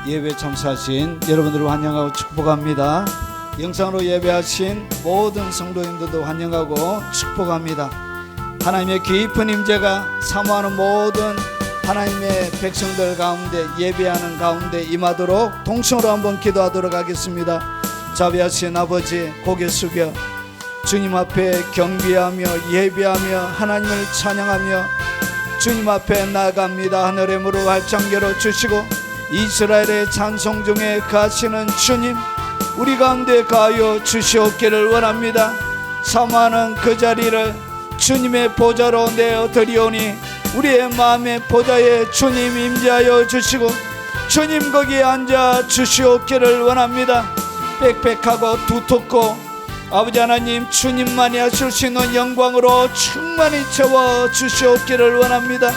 예배 참석하신 여러분들을 환영하고 축복합니다. 영상으로 예배하신 모든 성도님들도 환영하고 축복합니다. 하나님의 깊은 임재가 사모하는 모든 하나님의 백성들 가운데 예배하는 가운데 임하도록 동성으로 한번 기도하도록 하겠습니다. 자비하신 아버지, 고개 숙여 주님 앞에 경배하며 예배하며 하나님을 찬양하며 주님 앞에 나아갑니다. 하늘의 문을 활짝 열어주시고 이스라엘의 찬송 중에 거하시는 주님, 우리 가운데 거하여 주시옵기를 원합니다. 사모하는 그 자리를 주님의 보좌로 내어드리오니 우리의 마음의 보좌에 주님 임재하여 주시고 주님 거기에 앉아 주시옵기를 원합니다. 빽빽하고 두텁고 아버지 하나님, 주님만이 하실 수 있는 영광으로 충만히 채워 주시옵기를 원합니다.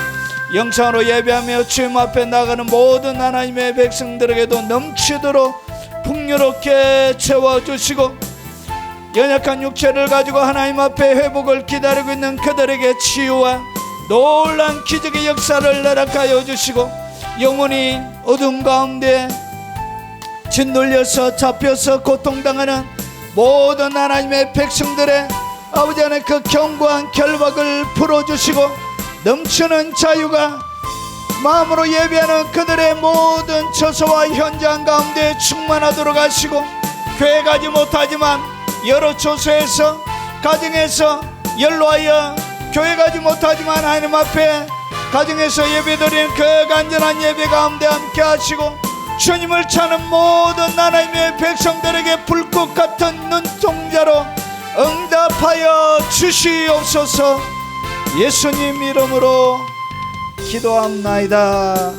영상으로 예배하며 주님 앞에 나가는 모든 하나님의 백성들에게도 넘치도록 풍요롭게 채워주시고 연약한 육체를 가지고 하나님 앞에 회복을 기다리고 있는 그들에게 치유와 놀라운 기적의 역사를 허락하여 주시고 영혼이 어둠 가운데 짓눌려서 잡혀서 고통당하는 모든 하나님의 백성들의 아버지 하나님 그 견고한 결박을 풀어주시고 넘치는 자유가 마음으로 예배하는 그들의 모든 처소와 현장 가운데 충만하도록 하시고 교회 가지 못하지만 여러 처소에서 가정에서 연로하여 교회 가지 못하지만 하나님 앞에 가정에서 예배드리는 그 간절한 예배 가운데 함께 하시고 주님을 찾는 모든 하나님의 백성들에게 불꽃 같은 눈동자로 응답하여 주시옵소서. 예수님 이름으로 기도합나이다.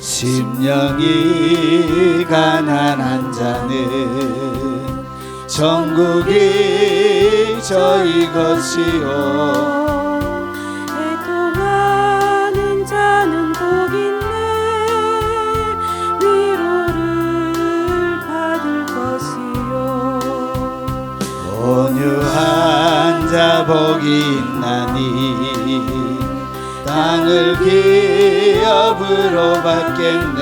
심령이 가난한 자는 천국이 저희 것이요 애통하는 자는 복 있네 위로를 받을 것이요 온유한 자 복이 있나니 땅을 기업으로 받겠네.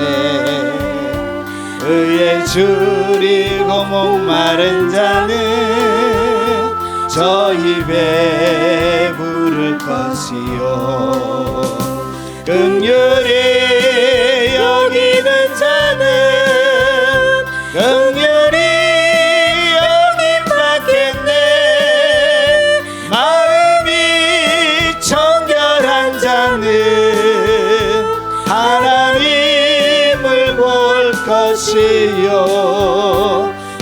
의에 줄이고 목마른 자는 저 입에 부를 것이요 긍휼히 여기는 자는 긍휼히 여김받겠네. 마음이 정결한 자는 하나님을 볼 것이요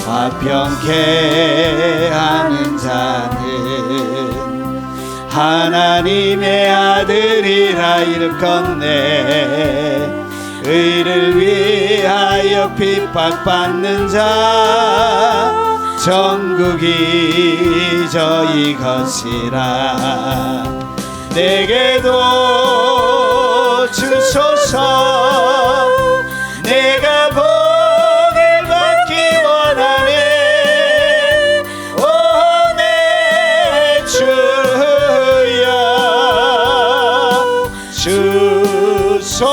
화평케 하는 자는 하나님의 아들이라 일컫네. 의를 위하여 핍박받는 자 천국이 저희 것이라. 내게도 주소서. 내가 복을 받기 원하네. 오 내 주여 주소서.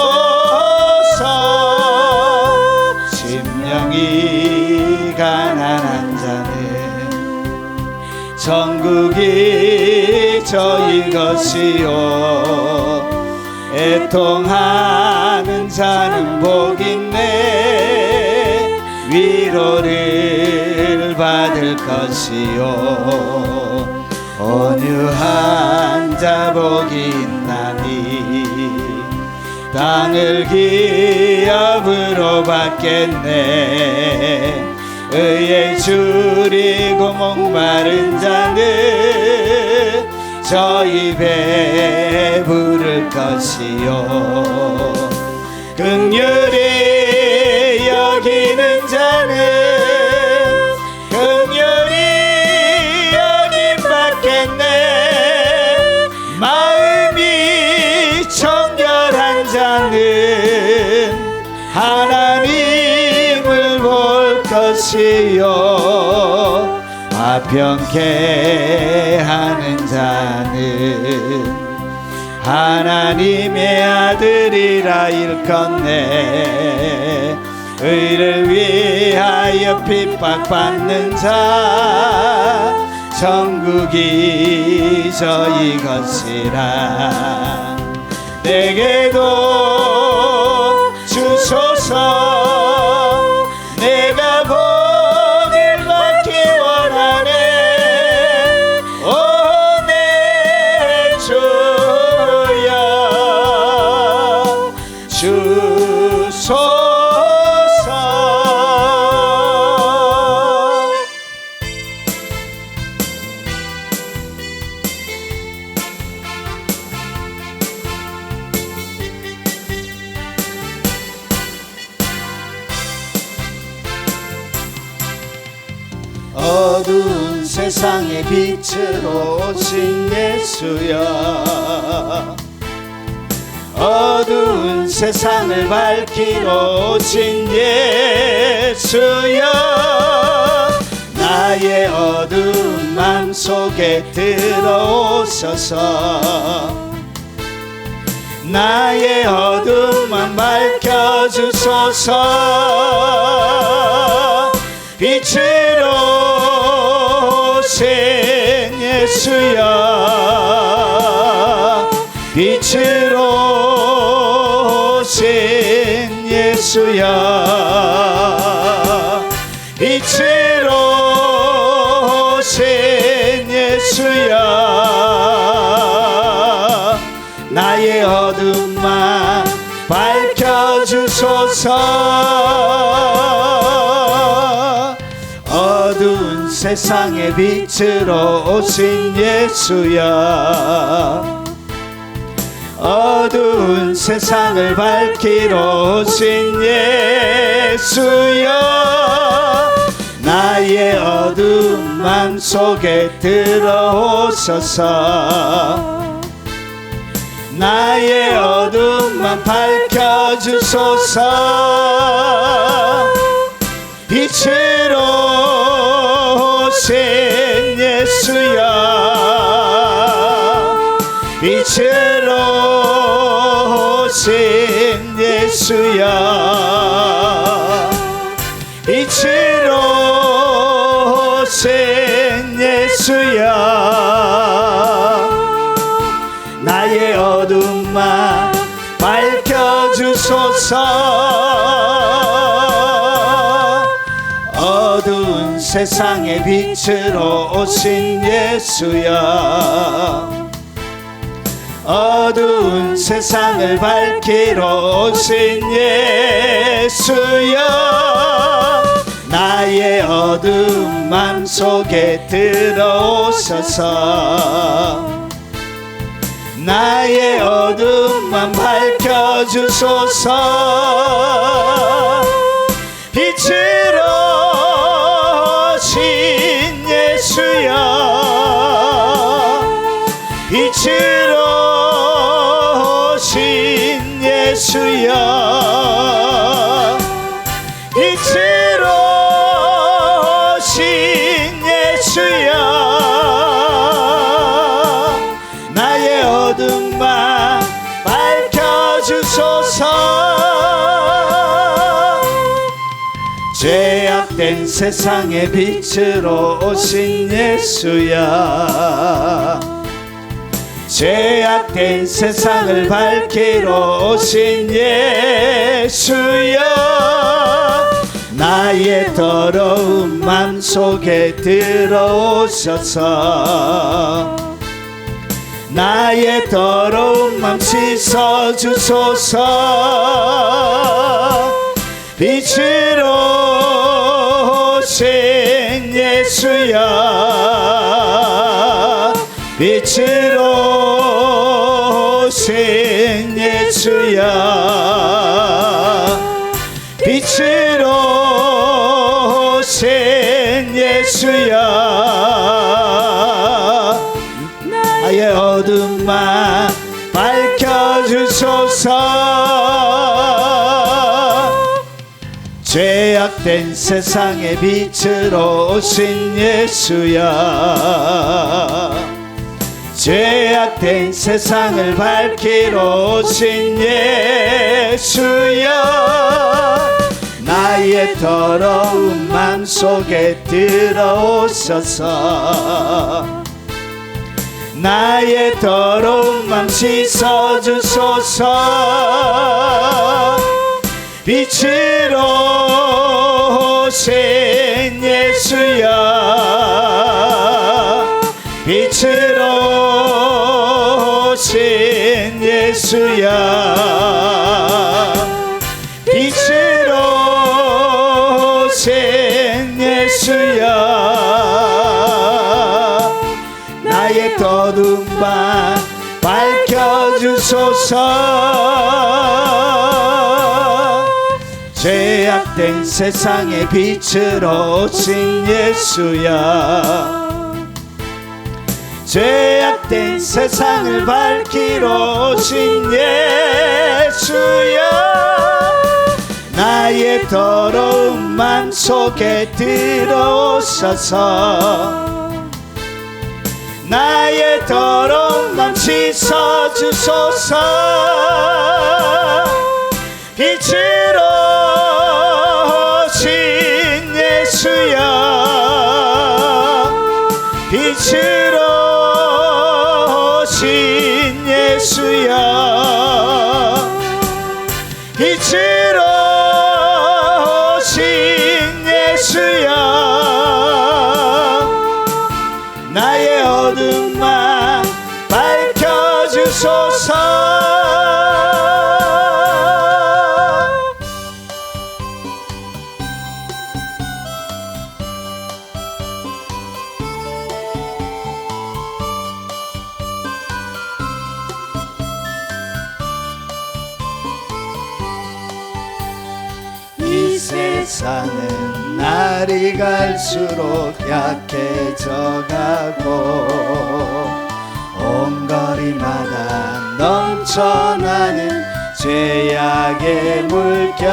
심령이 가난한 자는 천국이 저희 것이요 애통하는 자는 복 있네. 위로를 받을 것이요 온유한 자 복이 있나니 땅을 기업으로 받겠네. 의에 줄이고 목마른 자는 저 입에 부를 것이요 긍휼히 여기는 자는 긍휼히 여김받겠네. 병쾌하는 자는 하나님의 아들이라 일컫네. 의를 위하여 핍박받는 자 천국이 저희 것이라. 내게도 주소서. 내가 복을 받기 원하네. 오 내 주여 주소서. 어두운 세상의 빛으로 오신 예수여. 어두운 세상을 밝히러 오신 예수여. 나의 어두운 맘속에 들어오셔서 나의 어두운 맘 밝혀주소서. 빛으로 오신 예수여. 빛으로 오신 예수여. 빛으로 오신 예수여. 나의 어두운 맘 밝혀주소서. 어두운 세상의 빛으로 오신 예수여. 어두운 세상을 밝히러 오신 예수여. 나의 어두운 맘속에 들어오셔서 나의 어두운 맘 밝혀주소서. 빛으로 오신 예수여. 빛으로 오신 예수여. 빛으로 오신 예수여. 나의 어두운 맘 밝혀주소서. 어두운 세상의 빛으로 오신 예수여. 어두운 세상을 밝히러 오신 예수여. 나의 어두운 맘속에 들어오셔서 나의 어두운 맘 밝혀주소서. 빛으로 오신 예수여. 빛으로 오신 예수여. 빛으로 오신 예수여. 나의 어두운 맘 밝혀주소서. 죄악된 세상의 빛으로 오신 예수여. 죄악된 세상을 밝히러 오신 예수여. 나의 더러운 맘속에 들어오셔서 나의 더러운 맘 씻어주소서. 빛으로 오신 예수여. 빛으로 오신 예수여. 빛으로 오신 예수여. 나의 어두운 맘 밝혀주소서. 죄악 죄악된 세상의 빛으로 오신 예수여, 죄악된 세상을 밝히러 오신 예수여, 나의 더러운 맘 속에 들어오셔서 나의 더러운 맘 씻어주소서. 빛으로 오신 예수여, 빛으로 오신 예수여, 빛으로 오신 예수여, 나의 어두운 밤 밝혀주소서. 죄악된 세상의 빛으로 오신 예수여, 죄악된 세상을 밝히러 오신 예수여, 나의 더러운 맘 속에 들어오셔서 나의 더러운 맘 씻어주소서. 빛으로 오신 예수여, 빛으로 오신 예수여, 빛으로 오신 예수여, 나의 어두운 맘 밝혀주소서. 이 세상은 날이 갈수록 약해져가고 온 거리마다 넘쳐나는 죄악의 물결.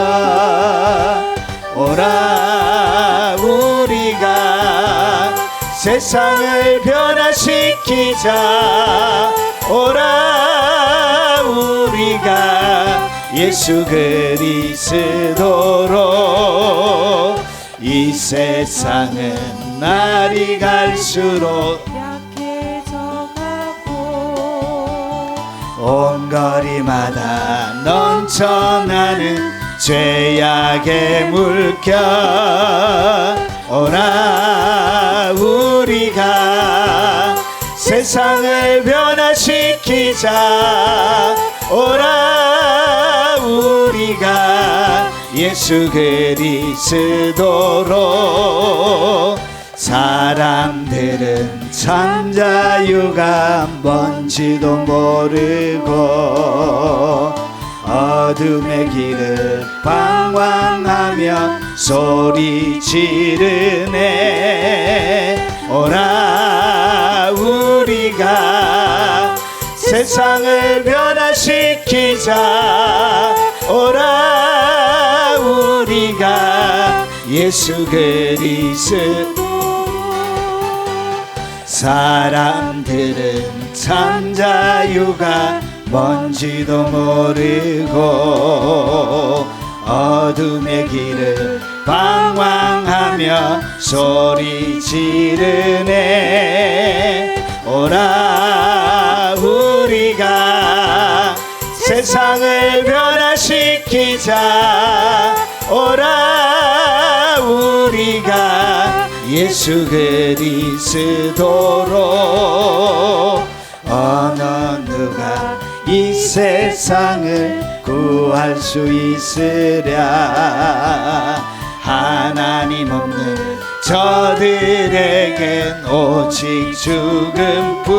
오라 우리가 세상을 변화시키자. 오라 우리가 예수 그리스도로. 이 세상은 날이 갈수록 약해져가고 온 거리마다 넘쳐나는 죄악의 물결. 오라 우리가 세상을 변화시키자. 오라 우리가 예수 그리스도로. 사람들은 참 자유가 뭔지도 모르고 어둠의 길을 방황하며 소리 지르네. 오라 우리가 세상을 변화시키자. 오라 우리가 예수 그리스도. 사람들은 참 자유가 뭔지도 모르고 어둠의 길을 방황하며 소리 지르네. 오라 우리가 세상을 변화시키자. 오라 우리가 예수 그리스도로. 어느 누가 이 세상을 구할 수 있으랴. 하나님 없는 저들에겐 오직 죽음뿐.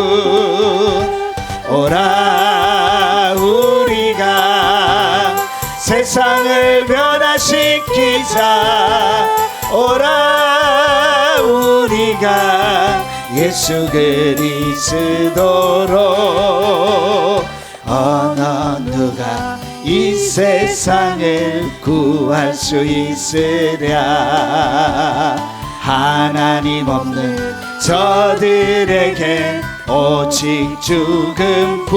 오라 우리가 세상을 변화시키자. 오라 우리가 예수 그리스도로. 어느 누가 이 세상을 구할 수 있으랴. 하나님 없는 저들에겐 오직 죽음뿐.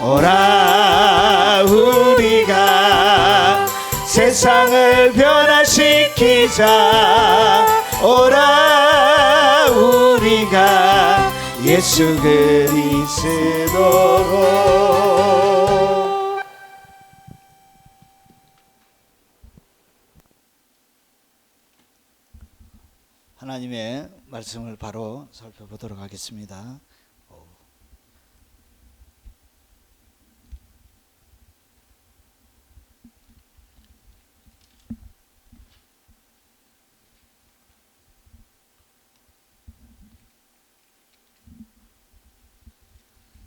오라 우리가 세상을 변화시키자. 오라 우리가 예수 그리스도로. 하나님의 말씀을 바로 살펴보도록 하겠습니다.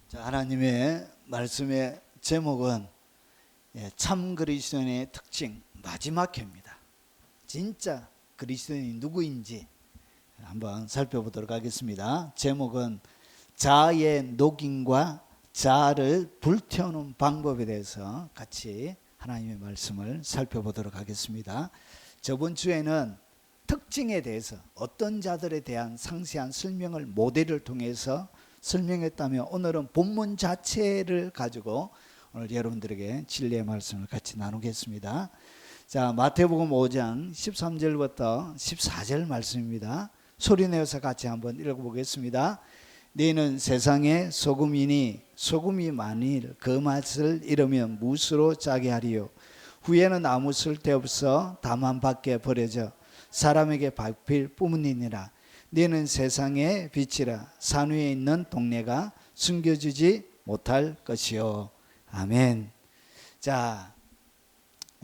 자, 하나님의 말씀의 제목은 참 그리스도인의 특징 마지막 회입니다. 진짜 그리스도인이 누구인지 한번 살펴보도록 하겠습니다. 제목은 자아의 녹임과 자아를 불태우는 방법에 대해서 같이 하나님의 말씀을 살펴보도록 하겠습니다. 저번 주에는 특징에 대해서 어떤 자들에 대한 상세한 설명을 모델을 통해서 설명했다면, 오늘은 본문 자체를 가지고 오늘 여러분들에게 진리의 말씀을 같이 나누겠습니다. 자, 마태복음 5장 13절부터 14절 말씀입니다. 소리내어서 같이 한번 읽어보겠습니다. 너희는 세상의 소금이니 소금이 만일 그 맛을 잃으면 무엇으로 짜게 하리요. 후에는 아무 쓸데없어 다만 밖에 버려져 사람에게 밟힐 뿐이니라. 너희는 세상의 빛이라. 산 위에 있는 동네가 숨겨지지 못할 것이요. 아멘. 자,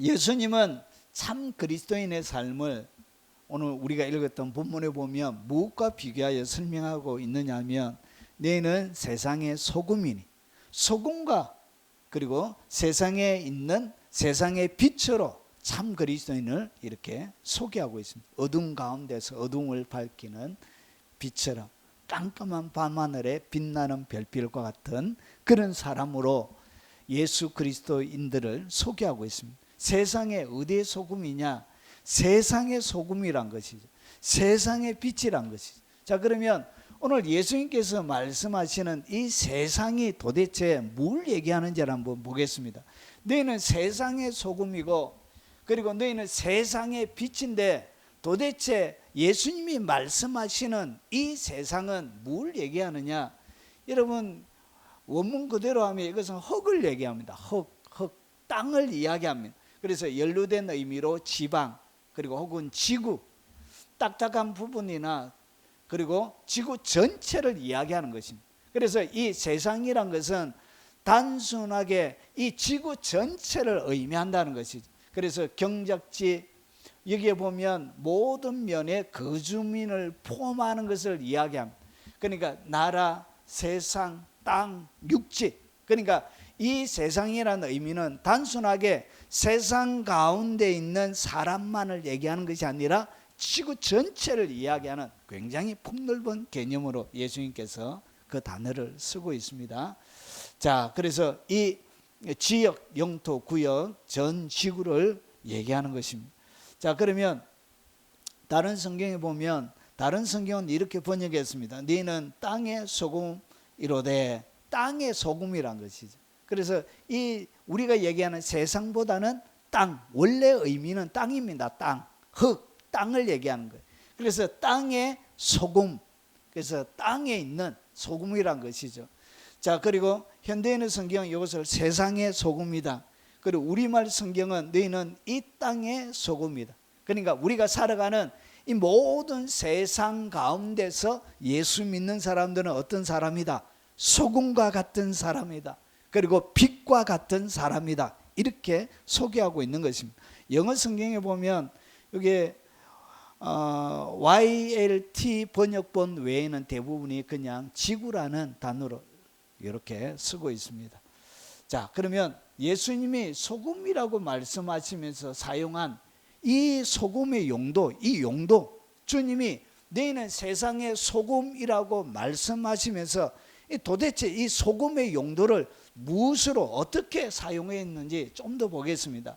예수님은 참 그리스도인의 삶을 오늘 우리가 읽었던 본문에 보면 무엇과 비교하여 설명하고 있느냐 하면, 너희는 세상의 소금이니, 소금과 그리고 세상에 있는 세상의 빛으로 참 그리스도인을 이렇게 소개하고 있습니다. 어둠 가운데서 어둠을 밝히는 빛처럼 깜깜한 밤하늘에 빛나는 별빛과 같은 그런 사람으로 예수 그리스도인들을 소개하고 있습니다. 세상의 어디의 소금이냐? 세상의 소금이란 것이죠. 세상의 빛이란 것이죠. 자, 그러면 오늘 예수님께서 말씀하시는 이 세상이 도대체 뭘 얘기하는지를 한번 보겠습니다. 너희는 세상의 소금이고 그리고 너희는 세상의 빛인데, 도대체 예수님이 말씀하시는 이 세상은 뭘 얘기하느냐? 여러분, 원문 그대로 하면 이것은 흙을 얘기합니다. 흙, 땅을 이야기합니다. 그래서 연루된 의미로 지방, 그리고 혹은 지구, 딱딱한 부분이나 그리고 지구 전체를 이야기하는 것입니다. 그래서 이 세상이란 것은 단순하게 이 지구 전체를 의미한다는 것이죠. 그래서 경작지, 여기에 보면 모든 면의 거주민을 포함하는 것을 이야기합니다. 그러니까 나라, 세상, 땅, 육지. 그러니까 이 세상이라는 의미는 단순하게 세상 가운데 있는 사람만을 얘기하는 것이 아니라 지구 전체를 이야기하는 굉장히 폭넓은 개념으로 예수님께서 그 단어를 쓰고 있습니다. 자, 그래서 이 지역, 영토, 구역, 전 지구를 얘기하는 것입니다. 자, 그러면 다른 성경에 보면, 다른 성경은 이렇게 번역했습니다. 너희는 땅의 소금이로되, 땅의 소금이란 것이죠. 그래서 이 우리가 얘기하는 세상보다는 땅, 원래 의미는 땅입니다. 땅, 흙, 땅을 얘기하는 거예요. 그래서 땅의 소금, 그래서 땅에 있는 소금이란 것이죠. 자, 그리고 현대인의 성경은 이것을 세상의 소금이다. 그리고 우리말 성경은 너희는 이 땅의 소금이다. 그러니까 우리가 살아가는 이 모든 세상 가운데서 예수 믿는 사람들은 어떤 사람이다? 소금과 같은 사람이다. 그리고 빛과 같은 사람이다. 이렇게 소개하고 있는 것입니다. 영어 성경에 보면 여기에 YLT 번역본 외에는 대부분이 그냥 지구라는 단어로 이렇게 쓰고 있습니다. 자, 그러면 예수님이 소금이라고 말씀하시면서 사용한 이 소금의 용도, 이 용도, 주님이 너희는 세상의 소금이라고 말씀하시면서 도대체 이 소금의 용도를 무엇으로 어떻게 사용했는지 좀 더 보겠습니다.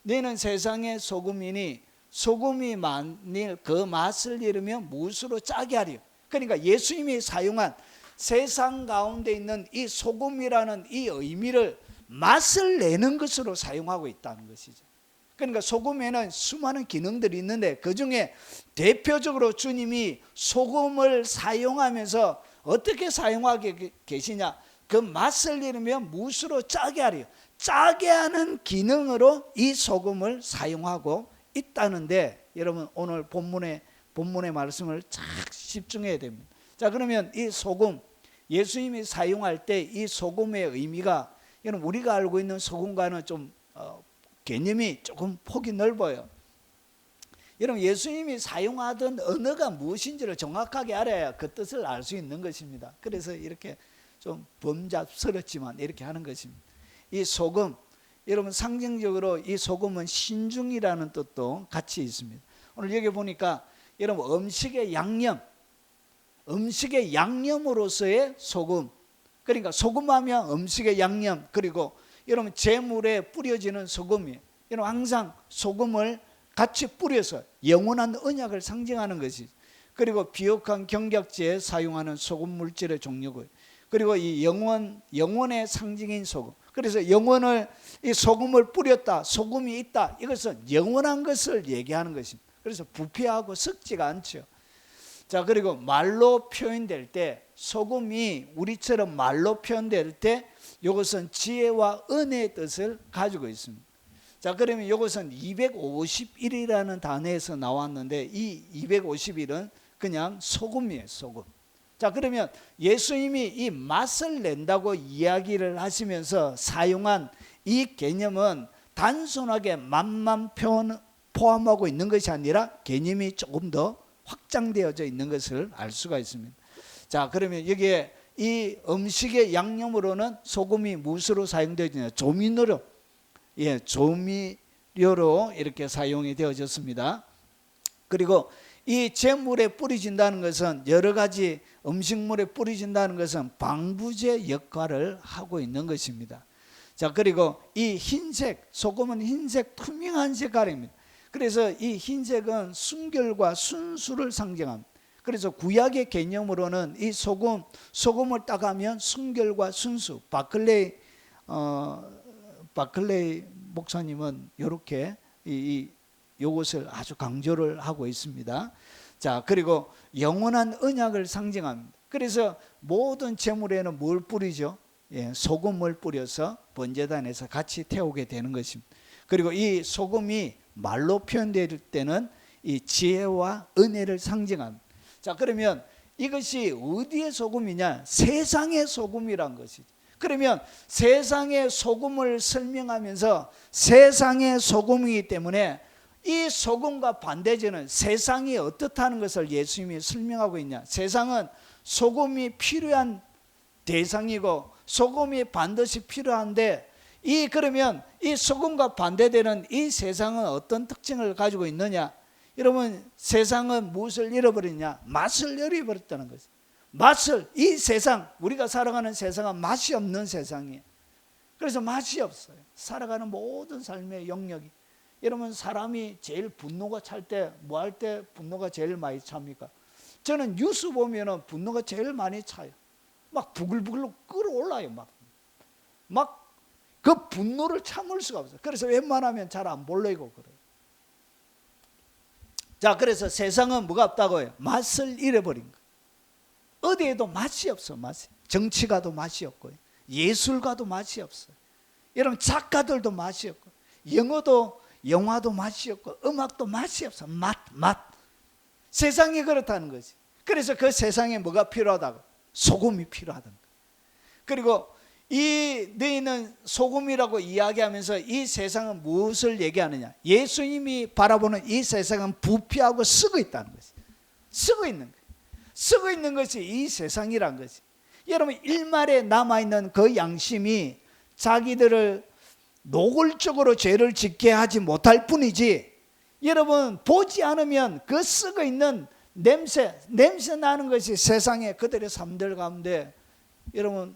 너희는 세상의 소금이니 소금이 만일 그 맛을 잃으면 무엇으로 짜게 하리요. 그러니까 예수님이 사용한 세상 가운데 있는 이 소금이라는 이 의미를 맛을 내는 것으로 사용하고 있다는 것이죠. 그러니까 소금에는 수많은 기능들이 있는데 그중에 대표적으로 주님이 소금을 사용하면서 어떻게 사용하고 계시냐, 그 맛을 잃으면 무엇으로 짜게 하리요. 짜게 하는 기능으로 이 소금을 사용하고 있다는데, 여러분 오늘 본문의 말씀을 잘 집중해야 됩니다. 자, 그러면 이 소금, 예수님이 사용할 때 이 소금의 의미가 여러분 우리가 알고 있는 소금과는 좀 개념이 조금 폭이 넓어요. 여러분 예수님이 사용하던 언어가 무엇인지를 정확하게 알아야 그 뜻을 알 수 있는 것입니다. 그래서 이렇게 좀 범잡스럽지만 이렇게 하는 것입니다. 이 소금, 여러분 상징적으로 이 소금은 신중이라는 뜻도 같이 있습니다. 오늘 여기 보니까 여러분 음식의 양념으로서의 소금, 그러니까 소금하면 음식의 양념, 그리고 여러분 제물에 뿌려지는 소금이에요. 여러분 항상 소금을 같이 뿌려서 영원한 언약을 상징하는 것이, 그리고 비옥한 경작지에 사용하는 소금 물질의 종류고요. 그리고 이 영원의 상징인 소금. 그래서 영원을, 이 소금을 뿌렸다, 소금이 있다, 이것은 영원한 것을 얘기하는 것입니다. 그래서 부패하고 썩지가 않죠. 자, 그리고 말로 표현될 때, 소금이 우리처럼 말로 표현될 때 이것은 지혜와 은혜의 뜻을 가지고 있습니다. 자, 그러면 이것은 251이라는 단어에서 나왔는데 이 251은 그냥 소금이에요, 소금. 자, 그러면 예수님이 이 맛을 낸다고 이야기를 하시면서 사용한 이 개념은 단순하게 맛만 포함하고 있는 것이 아니라 개념이 조금 더 확장되어져 있는 것을 알 수가 있습니다. 자, 그러면 여기에 이 음식의 양념으로는 소금이 무엇으로 사용되어지냐, 조미료로, 조미료로 이렇게 사용이 되어졌습니다. 그리고 이 제물에 뿌려진다는 것은, 여러 가지 음식물에 뿌려진다는 것은 방부제 역할을 하고 있는 것입니다. 자, 그리고 이 흰색, 소금은 흰색 투명한 색깔입니다. 그래서 이 흰색은 순결과 순수를 상징합니다. 그래서 구약의 개념으로는 이 소금을 따가면 순결과 순수, 바클레이 목사님은 이렇게 이것을 아주 강조를 하고 있습니다. 자, 그리고 영원한 언약을 상징합니다. 그래서 모든 제물에는 뭘 뿌리죠? 소금을 뿌려서 번제단에서 같이 태우게 되는 것입니다. 그리고 이 소금이 말로 표현될 때는 이 지혜와 은혜를 상징합니다. 자, 그러면 이것이 어디의 소금이냐? 세상의 소금이란 것이죠. 그러면 세상의 소금을 설명하면서 세상의 소금이기 때문에 이 소금과 반대되는 세상이 어떻다는 것을 예수님이 설명하고 있냐? 세상은 소금이 필요한 대상이고 소금이 반드시 필요한데, 그러면 이 소금과 반대되는 이 세상은 어떤 특징을 가지고 있느냐? 여러분, 세상은 무엇을 잃어버렸냐? 맛을 잃어버렸다는 거죠. 맛을, 이 세상, 우리가 살아가는 세상은 맛이 없는 세상이에요. 그래서 맛이 없어요. 살아가는 모든 삶의 영역이. 여러분, 사람이 제일 분노가 찰 때, 뭐 할 때 분노가 제일 많이 찹니까? 저는 뉴스 보면은 분노가 제일 많이 차요. 막 부글부글 끓어올라요. 막 그 분노를 참을 수가 없어요. 그래서 웬만하면 잘 안 보려고 그래요. 자, 그래서 세상은 뭐가 없다고요? 맛을 잃어버린 거예요. 어디에도 맛이 없어. 맛이. 정치가도 맛이 없고요. 예술가도 맛이 없어요. 여러분, 작가들도 맛이 없고, 영화도 맛이 없고, 음악도 맛이 없어. 맛. 세상이 그렇다는 거지. 그래서 그 세상에 뭐가 필요하다고? 소금이 필요하다는 거예요. 그리고 너희는 소금이라고 이야기하면서 이 세상은 무엇을 얘기하느냐? 예수님이 바라보는 이 세상은 부패하고 썩어 있다는 것이. 썩어 있는 거예요. 썩어 있는 것이 이 세상이란 것이. 여러분, 일말에 남아있는 그 양심이 자기들을 노골적으로 죄를 짓게 하지 못할 뿐이지, 여러분 보지 않으면 그 썩어 있는 냄새 나는 것이 세상에 그들의 삶들 가운데 여러분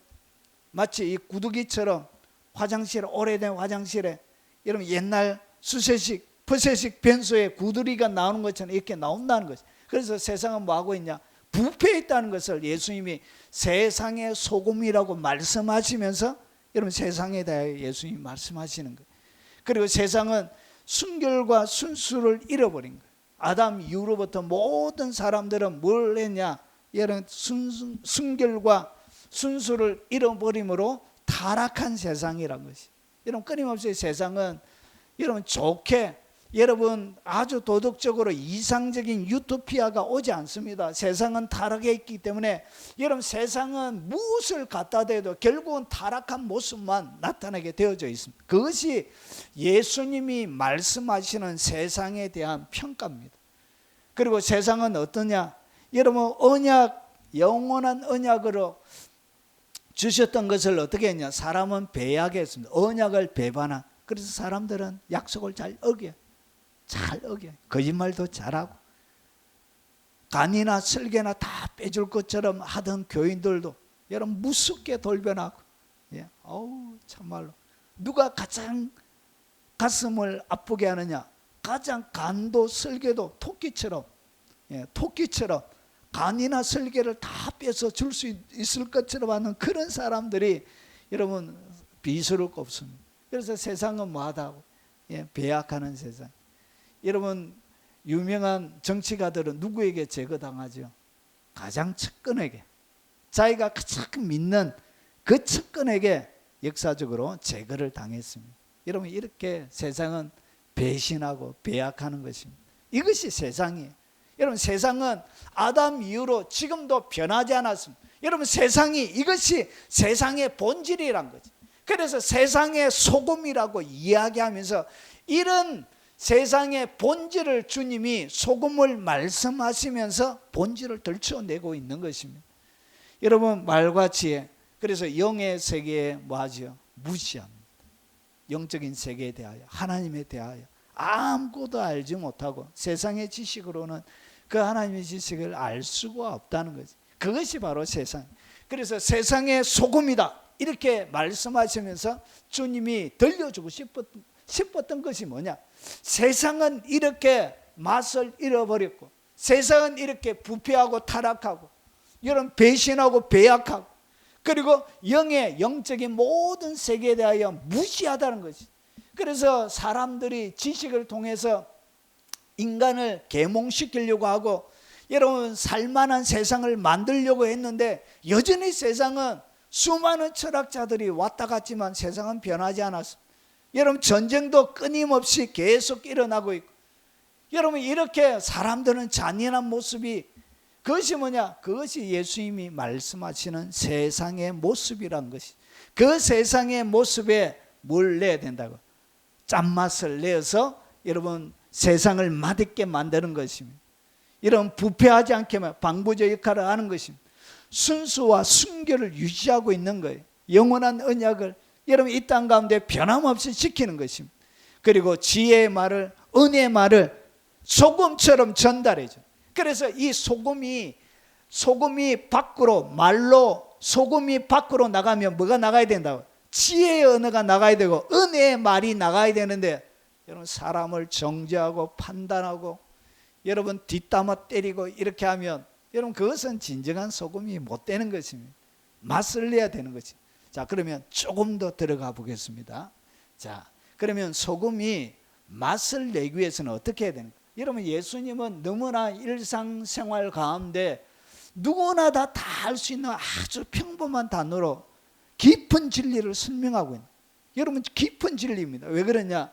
마치 이 구두기처럼 화장실, 오래된 화장실에 여러분 옛날 수세식, 퍼세식 변소에 구두리가 나오는 것처럼 이렇게 나온다는 거죠. 그래서 세상은 뭐 하고 있냐? 부패해 있다는 것을 예수님이 세상의 소금이라고 말씀하시면서 여러분 세상에 대하여 예수님이 말씀하시는 거예요. 그리고 세상은 순결과 순수를 잃어버린 거예요. 아담 이후로부터 모든 사람들은 뭘 했냐? 여러분 순결과 순수를 잃어버림으로 타락한 세상이란 것이. 여러분 끊임없이 세상은 여러분 좋게 여러분 아주 도덕적으로 이상적인 유토피아가 오지 않습니다. 세상은 타락해 있기 때문에 여러분 세상은 무엇을 갖다 대도 결국은 타락한 모습만 나타나게 되어져 있습니다. 그것이 예수님이 말씀하시는 세상에 대한 평가입니다. 그리고 세상은 어떠냐? 여러분 언약, 영원한 언약으로 주셨던 것을 어떻게 했냐? 사람은 배회하게 했습니다. 언약을 배반한. 그래서 사람들은 약속을 잘 어겨요. 거짓말도 잘하고 간이나 설계나 다 빼줄 것처럼 하던 교인들도 여러분 무섭게 돌변하고, 어우 참말로 누가 가장 가슴을 아프게 하느냐? 가장 간도 설계도 토끼처럼 간이나 설계를 다 빼서 줄 수 있을 것처럼 하는 그런 사람들이 여러분 비스럽고 없습니다. 그래서 세상은 뭐하다고? 배약하는 세상. 여러분 유명한 정치가들은 누구에게 제거당하죠? 가장 측근에게, 자기가 가장 믿는 그 측근에게 역사적으로 제거를 당했습니다. 여러분 이렇게 세상은 배신하고 배약하는 것입니다. 이것이 세상이에요. 여러분 세상은 아담 이후로 지금도 변하지 않았습니다. 여러분 세상이, 이것이 세상의 본질이란 거죠. 그래서 세상의 소금이라고 이야기하면서 이런 세상의 본질을 주님이 소금을 말씀하시면서 본질을 들춰내고 있는 것입니다. 여러분 말과 지혜, 그래서 영의 세계에 뭐하죠? 무시합니다. 영적인 세계에 대하여, 하나님에 대하여 아무것도 알지 못하고 세상의 지식으로는 그 하나님의 지식을 알 수가 없다는 거지. 그것이 바로 세상. 그래서 세상의 소금이다 이렇게 말씀하시면서 주님이 들려주고 싶었던 것이 뭐냐? 세상은 이렇게 맛을 잃어버렸고, 세상은 이렇게 부패하고 타락하고, 여러분 배신하고 배약하고, 그리고 영적인 모든 세계에 대하여 무시하다는 것이. 그래서 사람들이 지식을 통해서 인간을 계몽시키려고 하고 여러분 살만한 세상을 만들려고 했는데 여전히 세상은 수많은 철학자들이 왔다 갔지만 세상은 변하지 않았습니다. 여러분 전쟁도 끊임없이 계속 일어나고 있고, 여러분 이렇게 사람들은 잔인한 모습이, 그것이 뭐냐? 그것이 예수님이 말씀하시는 세상의 모습이란 것이. 그 세상의 모습에 뭘 내야 된다고? 짠맛을 내어서 여러분 세상을 맛있게 만드는 것입니다. 여러분 부패하지 않게 방부제 역할을 하는 것입니다. 순수와 순결을 유지하고 있는 거예요. 영원한 언약을 여러분 이 땅 가운데 변함없이 지키는 것입니다. 그리고 지혜의 말을, 은혜의 말을 소금처럼 전달해 줘요. 그래서 이 소금이 밖으로, 말로 소금이 밖으로 나가면 뭐가 나가야 된다고? 지혜의 언어가 나가야 되고 은혜의 말이 나가야 되는데, 여러분 사람을 정죄하고 판단하고 여러분 뒷담화 때리고 이렇게 하면 여러분 그것은 진정한 소금이 못 되는 것입니다. 맛을 내야 되는 것이. 자, 그러면 조금 더 들어가 보겠습니다. 자, 그러면 소금이 맛을 내기 위해서는 어떻게 해야 되는가? 여러분 예수님은 너무나 일상생활 가운데 누구나 다 할 수 있는 아주 평범한 단어로 깊은 진리를 설명하고 있는, 여러분 깊은 진리입니다. 왜 그러냐?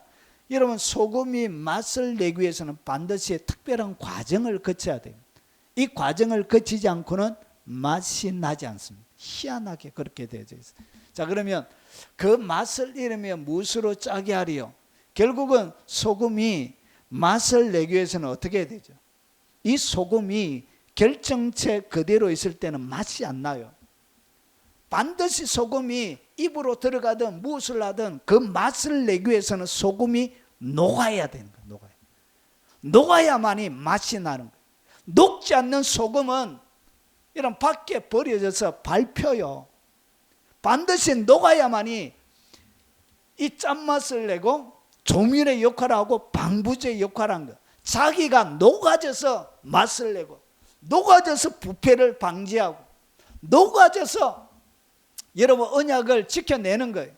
여러분 소금이 맛을 내기 위해서는 반드시 특별한 과정을 거쳐야 됩니다. 이 과정을 거치지 않고는 맛이 나지 않습니다. 희한하게 그렇게 되어져 있어요. 자, 그러면 그 맛을 잃으면 무엇으로 짜게 하리요? 결국은 소금이 맛을 내기 위해서는 어떻게 해야 되죠? 이 소금이 결정체 그대로 있을 때는 맛이 안 나요. 반드시 소금이 입으로 들어가든 무엇을 하든 그 맛을 내기 위해서는 소금이 녹아야 되는 거예요. 녹아야만이 맛이 나는 거예요. 녹지 않는 소금은 이런 밖에 버려져서 밟혀요. 반드시 녹아야만이 이 짠맛을 내고 조미료의 역할을 하고 방부제의 역할을 한 거예요. 자기가 녹아져서 맛을 내고 녹아져서 부패를 방지하고 녹아져서 여러분 언약을 지켜내는 거예요.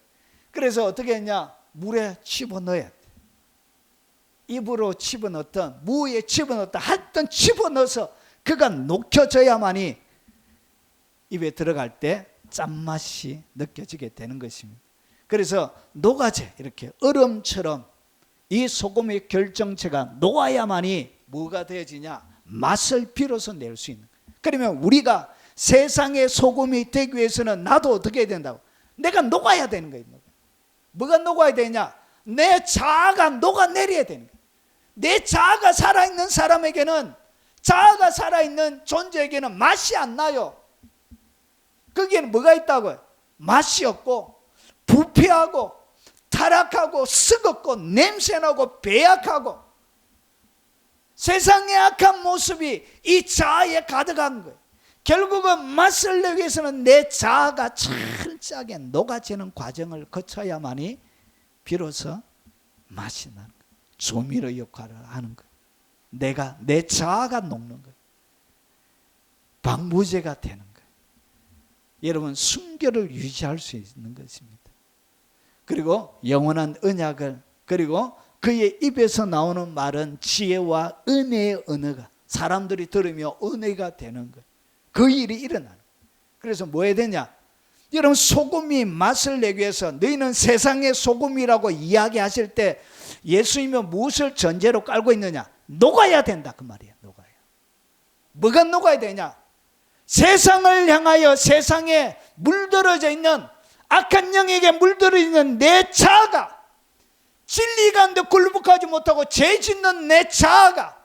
그래서 어떻게 했냐? 물에 집어넣어야 돼. 입으로 집어넣든 무에 집어넣든 하여튼 집어넣어서 그가 녹여져야만이 입에 들어갈 때 짠맛이 느껴지게 되는 것입니다. 그래서 녹아져 이렇게 얼음처럼 이 소금의 결정체가 녹아야만이 뭐가 되어지냐? 맛을 비로소 낼 수 있는 거예요. 그러면 우리가 세상의 소금이 되기 위해서는 나도 어떻게 해야 된다고? 내가 녹아야 되는 거예요. 뭐가 녹아야 되냐? 내 자아가 녹아내려야 되는 거예요. 내 자아가 살아있는 사람에게는, 자아가 살아있는 존재에게는 맛이 안 나요. 거기에는 뭐가 있다고요? 맛이 없고 부패하고 타락하고 썩었고 냄새나고 배약하고 세상의 악한 모습이 이 자아에 가득한 거예요. 결국은 맛을 내기 위해서는 내 자아가 철저하게 녹아지는 과정을 거쳐야만이 비로소 맛이 나는 거예요. 조미료 역할을 하는 거예요. 내 자아가 녹는 거예요. 방부제가 되는 거예요. 여러분 순결을 유지할 수 있는 것입니다. 그리고 영원한 언약을, 그리고 그의 입에서 나오는 말은 지혜와 은혜의 언어가 사람들이 들으며 은혜가 되는 거예요. 그 일이 일어나는 거예요. 그래서 뭐 해야 되냐? 여러분 소금이 맛을 내기 위해서 너희는 세상의 소금이라고 이야기하실 때 예수님은 무엇을 전제로 깔고 있느냐? 녹아야 된다 그 말이에요. 녹아야. 뭐가 녹아야 되냐? 세상을 향하여 세상에 물들어져 있는 악한 영에게 물들어 있는 내 자아가, 진리 가운데 굴복하지 못하고 죄 짓는 내 자아가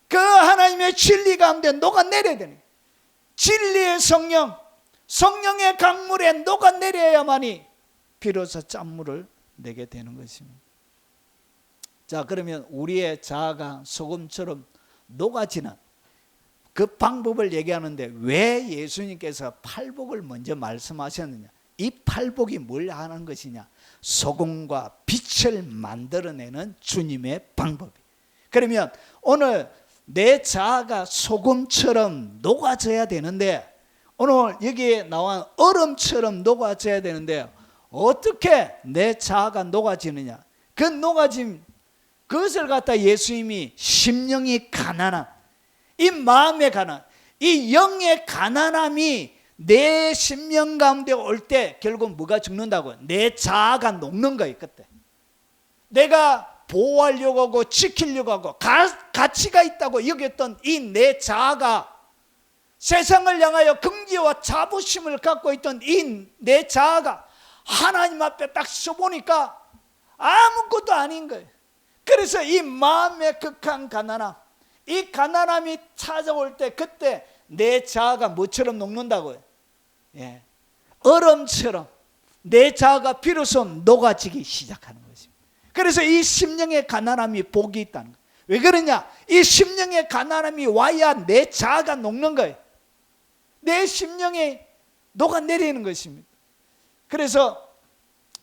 그 하나님의 진리 가운데 녹아내려야 되는 거예요. 진리의 성령, 성령의 강물에 녹아내려야만이 비로소 짠물을 내게 되는 것입니다. 자, 그러면 우리의 자아가 소금처럼 녹아지는 그 방법을 얘기하는데 왜 예수님께서 팔복을 먼저 말씀하셨느냐? 이 팔복이 뭘 하는 것이냐? 소금과 빛을 만들어내는 주님의 방법이. 그러면 오늘 내 자아가 소금처럼 녹아져야 되는데, 오늘 여기에 나온 얼음처럼 녹아져야 되는데 어떻게 내 자아가 녹아지느냐? 그 녹아짐, 그것을 갖다 예수님이 심령이 가난한, 이 마음의 가난, 이 영의 가난함이 내 심령 가운데 올 때 결국 뭐가 죽는다고? 내 자아가 녹는 거예요. 그때 내가 보호하려고 하고 지키려고 하고 가치가 있다고 여겼던 이 내 자아가, 세상을 향하여 긍지와 자부심을 갖고 있던 이 내 자아가 하나님 앞에 딱 서보니까 아무것도 아닌 거예요. 그래서 이 마음의 극한 가난함, 이 가난함이 찾아올 때 그때 내 자아가 뭐처럼 녹는다고요? 예, 얼음처럼 내 자아가 비로소 녹아지기 시작하는 것입니다. 그래서 이 심령의 가난함이 복이 있다는 거예요. 왜 그러냐? 이 심령의 가난함이 와야 내 자아가 녹는 거예요. 내 심령이 녹아내리는 것입니다. 그래서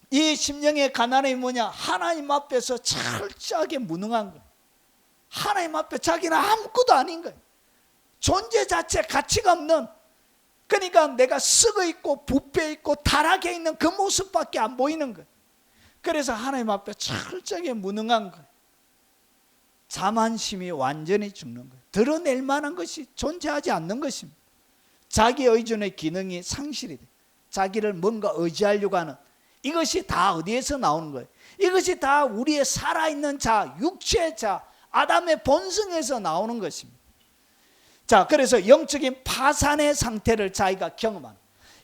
이 심령의 가난함이 뭐냐? 하나님 앞에서 철저하게 무능한 거예요. 하나님 앞에 자기는 아무것도 아닌 거예요. 존재 자체 가치가 없는, 그러니까 내가 썩어 있고 부패 있고 타락해 있는 그 모습밖에 안 보이는 거예요. 그래서 하나님 앞에 철저하게 무능한 거예요. 자만심이 완전히 죽는 거예요. 드러낼 만한 것이 존재하지 않는 것입니다. 자기 의존의 기능이 상실이 돼요. 자기를 뭔가 의지하려고 하는, 이것이 다 어디에서 나오는 거예요? 이것이 다 우리의 살아있는 자, 육체의 자, 아담의 본성에서 나오는 것입니다. 자, 그래서 영적인 파산의 상태를 자기가 경험하는,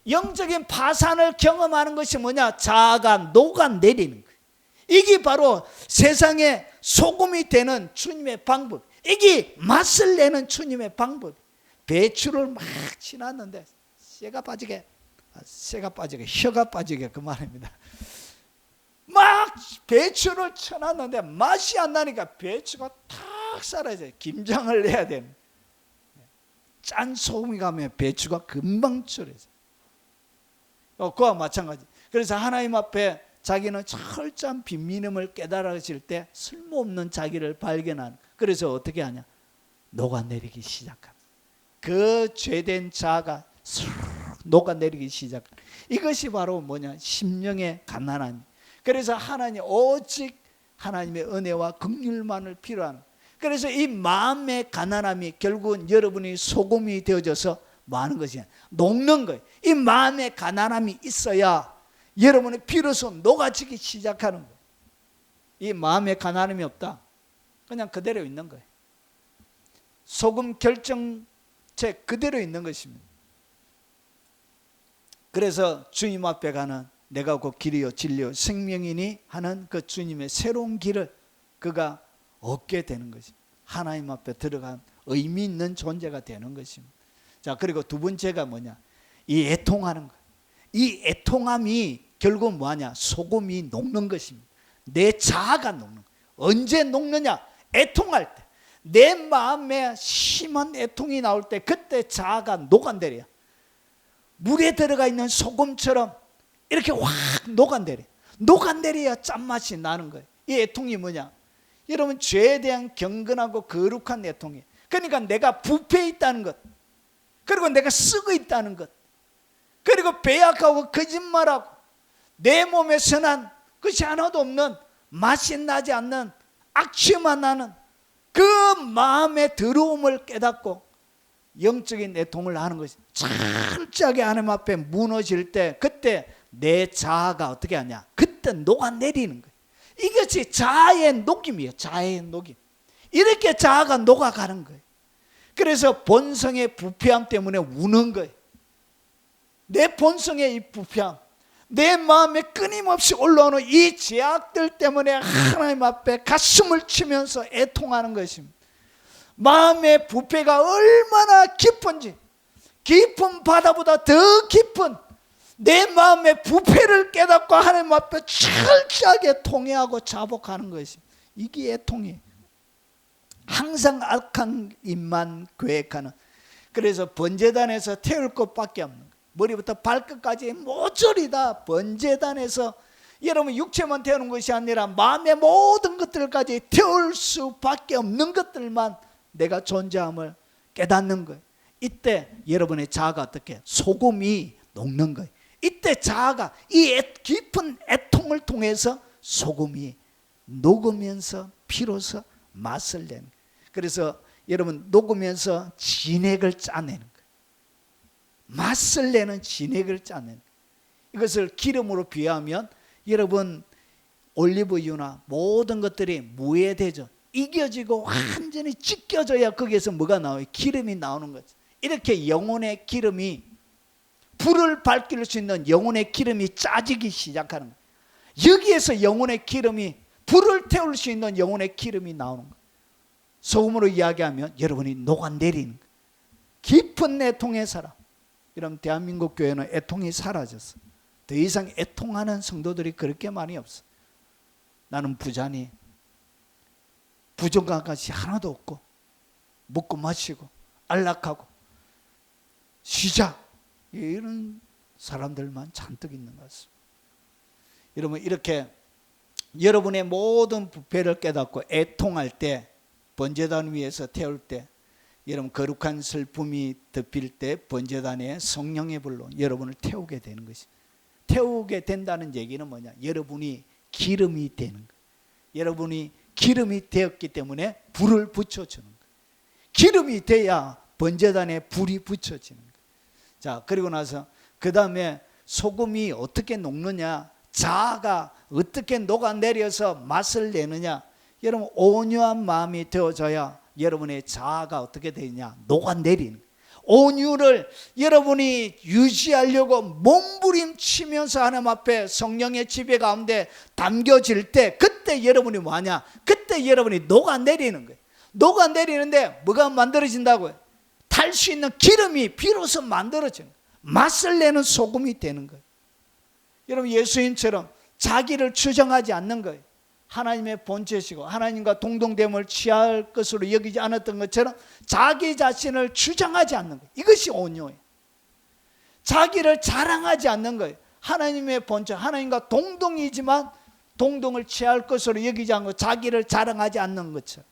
영적인 파산을 경험하는 것이 뭐냐? 자아가 녹아내리는 거예요. 이게 바로 세상의 소금이 되는 주님의 방법, 이게 맛을 내는 주님의 방법. 배추를 막 치놨는데 쇠가 빠지게 혀가 빠지게 그 말입니다. 막 배추를 쳐놨는데 맛이 안 나니까 배추가 탁 사라져요. 김장을 내야 되는, 짠 소금이 가면 배추가 금방 졸여져요. 그와 마찬가지. 그래서 하나님 앞에 자기는 철저한 빈민음을 깨달아질 때 쓸모없는 자기를 발견하는. 그래서 어떻게 하냐? 녹아내리기 시작합니다. 그 죄된 자아가 쑥 녹아내리기 시작합니다. 이것이 바로 뭐냐? 심령의 가난함. 그래서 하나님 오직 하나님의 은혜와 긍휼만을 필요한. 그래서 이 마음의 가난함이 결국은 여러분이 소금이 되어져서 뭐 하는 것이냐? 녹는 거예요. 이 마음의 가난함이 있어야 여러분이 비로소 녹아지기 시작하는 거예요. 이 마음의 가난함이 없다. 그냥 그대로 있는 거예요. 소금 결정체 그대로 있는 것입니다. 그래서 주님 앞에 가는 내가 곧 길이요 진리요 생명이니 하는 그 주님의 새로운 길을 그가 얻게 되는 것입니다. 하나님 앞에 들어간 의미 있는 존재가 되는 것입니다. 자, 그리고 두 번째가 뭐냐? 이 애통하는 것. 이 애통함이 결국 뭐하냐? 소금이 녹는 것입니다. 내 자아가 녹는 거예요. 언제 녹느냐? 애통할 때. 내 마음에 심한 애통이 나올 때 그때 자아가 녹아내려요. 물에 들어가 있는 소금처럼 이렇게 확 녹아내려요. 녹아내려야 짠맛이 나는 거예요. 이 애통이 뭐냐? 여러분, 죄에 대한 경건하고 거룩한 애통이에요. 그러니까 내가 부패해 있다는 것, 그리고 내가 쓰고 있다는 것, 그리고 배약하고 거짓말하고 내 몸에 선한 것이 하나도 없는, 맛이 나지 않는, 악취만 나는 그 마음의 더러움을 깨닫고 영적인 애통을 하는 것이 철저하게 하나님 앞에 무너질 때 그때 내 자아가 어떻게 하냐? 그때 녹아내리는 거예요. 이것이 자아의 녹임이에요. 자아의 녹임. 이렇게 자아가 녹아가는 거예요. 그래서 본성의 부패함 때문에 우는 거예요. 내 본성의 이 부패함, 내 마음에 끊임없이 올라오는 이 죄악들 때문에 하나님 앞에 가슴을 치면서 애통하는 것입니다. 마음의 부패가 얼마나 깊은지, 깊은 바다보다 더 깊은 내 마음의 부패를 깨닫고 하나님 앞에 철저하게 통회하고 자복하는 것입니다. 이게 애통이에요. 항상 악한 일만 계획하는. 그래서 번제단에서 태울 것밖에 없는 거예요. 머리부터 발끝까지 모조리 다 번제단에서 여러분 육체만 태우는 것이 아니라 마음의 모든 것들까지 태울 수밖에 없는 것들만 내가 존재함을 깨닫는 거예요. 이때 여러분의 자아가 어떻게? 소금이 녹는 거예요. 이때 자아가 이 깊은 애통을 통해서 소금이 녹으면서 피로서 맛을 내는 거예요. 그래서 여러분 녹으면서 진액을 짜내는 거예요. 맛을 내는 진액을 짜내는 거예요. 이것을 기름으로 비유하면 여러분 올리브유나 모든 것들이 무에 되죠. 이겨지고 완전히 찢겨져야 거기에서 뭐가 나와요? 기름이 나오는 거죠. 이렇게 영혼의 기름이, 불을 밝힐 수 있는 영혼의 기름이 짜지기 시작하는 거예요. 여기에서 영혼의 기름이, 불을 태울 수 있는 영혼의 기름이 나오는 거예요. 소금으로 이야기하면 여러분이 녹아내리는 거예요. 깊은 애통의 사람. 여러분, 대한민국 교회는 애통이 사라졌어. 더 이상 애통하는 성도들이 그렇게 많이 없어. 나는 부자니 부정한 것이 하나도 없고 먹고 마시고 안락하고 쉬자, 이런 사람들만 잔뜩 있는 것 같습니다. 여러분, 이렇게 여러분의 모든 부패를 깨닫고 애통할 때, 번제단 위에서 태울 때, 여러분 거룩한 슬픔이 덮일 때 번제단의 성령의 불로 여러분을 태우게 되는 것이. 태우게 된다는 얘기는 뭐냐? 여러분이 기름이 되는 거예요. 여러분이 기름이 되었기 때문에 불을 붙여주는 거예요. 기름이 돼야 번제단에 불이 붙여지는 거예요. 자, 그리고 나서 그 다음에 소금이 어떻게 녹느냐? 자아가 어떻게 녹아내려서 맛을 내느냐? 여러분, 온유한 마음이 되어져야 여러분의 자아가 어떻게 되느냐? 녹아내리는 거예요. 온유를 여러분이 유지하려고 몸부림치면서 하나님 앞에 성령의 지배 가운데 담겨질 때 그때 여러분이 뭐하냐? 그때 여러분이 녹아내리는 거예요. 녹아내리는데 뭐가 만들어진다고요? 탈 수 있는 기름이 비로소 만들어지는 거예요. 맛을 내는 소금이 되는 거예요. 여러분, 예수님처럼 자기를 추정하지 않는 거예요. 하나님의 본체시고 하나님과 동등됨을 취할 것으로 여기지 않았던 것처럼 자기 자신을 주장하지 않는 거예요. 이것이 온유예요. 자기를 자랑하지 않는 거예요. 하나님의 본체, 하나님과 동등이지만 동등을 취할 것으로 여기지 않고 자기를 자랑하지 않는 것처럼,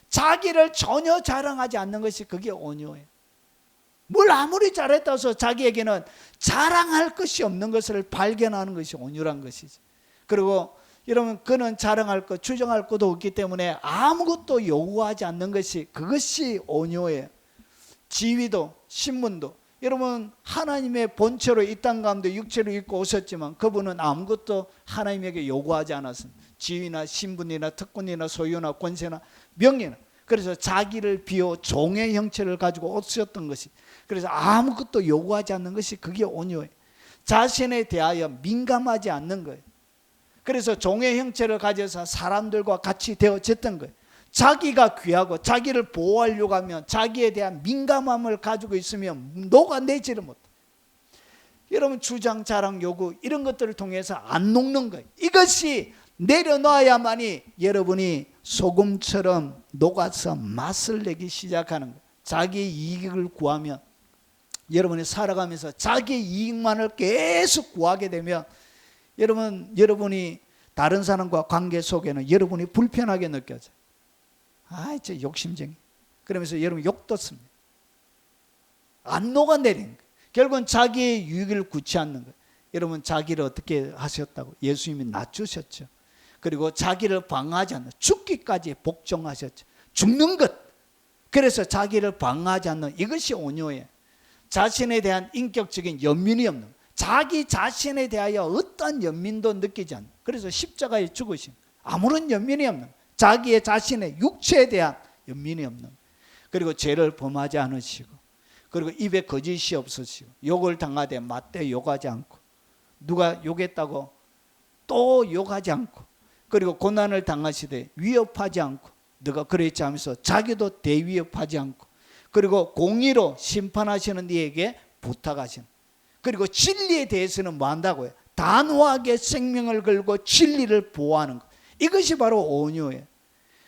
자기를 전혀 자랑하지 않는 것이 그게 온유예요. 뭘 아무리 잘했다고 해서 자기에게는 자랑할 것이 없는 것을 발견하는 것이 온유란 것이지. 그리고 여러분, 그는 자랑할 것, 추정할 것도 없기 때문에 아무것도 요구하지 않는 것이, 그것이 온유예요. 지위도 신분도, 여러분 하나님의 본체로 이 땅 가운데 육체로 입고 오셨지만 그분은 아무것도 하나님에게 요구하지 않았습니다. 지위나 신분이나 특권이나 소유나 권세나 명예나. 그래서 자기를 비워 종의 형체를 가지고 오셨던 것이, 그래서 아무것도 요구하지 않는 것이 그게 온유예요. 자신에 대하여 민감하지 않는 거예요. 그래서 종의 형체를 가져서 사람들과 같이 되어졌던 거예요. 자기가 귀하고 자기를 보호하려고 하면 자기에 대한 민감함을 가지고 있으면 녹아내지를 못해요. 여러분 주장, 자랑, 요구 이런 것들을 통해서 안 녹는 거예요. 이것이 내려놔야만이 여러분이 소금처럼 녹아서 맛을 내기 시작하는 거예요. 자기의 이익을 구하면, 여러분이 살아가면서 자기의 이익만을 계속 구하게 되면 여러분이 다른 사람과 관계 속에는 여러분이 불편하게 느껴져요. 아, 저 욕심쟁이. 그러면서 여러분 욕도 씁니다. 안 녹아내리는 거예요. 결국은 자기의 유익을 구치 않는 거예요. 여러분 자기를 어떻게 하셨다고? 예수님이 낮추셨죠. 그리고 자기를 방어하지 않는, 죽기까지 복종하셨죠. 죽는 것. 그래서 자기를 방어하지 않는, 이것이 온유예요. 자신에 대한 인격적인 연민이 없는, 자기 자신에 대하여 어떠한 연민도 느끼지 않는, 그래서 십자가에 죽으신, 아무런 연민이 없는, 자기의 자신의 육체에 대한 연민이 없는, 그리고 죄를 범하지 않으시고, 그리고 입에 거짓이 없으시고, 욕을 당하되 맞대 욕하지 않고, 누가 욕했다고 또 욕하지 않고, 그리고 고난을 당하시되 위협하지 않고, 너가 그랬지 하면서 자기도 대위협하지 않고, 그리고 공의로 심판하시는 이에게 부탁하시는, 그리고 진리에 대해서는 뭐 한다고요? 단호하게 생명을 걸고 진리를 보호하는 것. 이것이 바로 온유예요.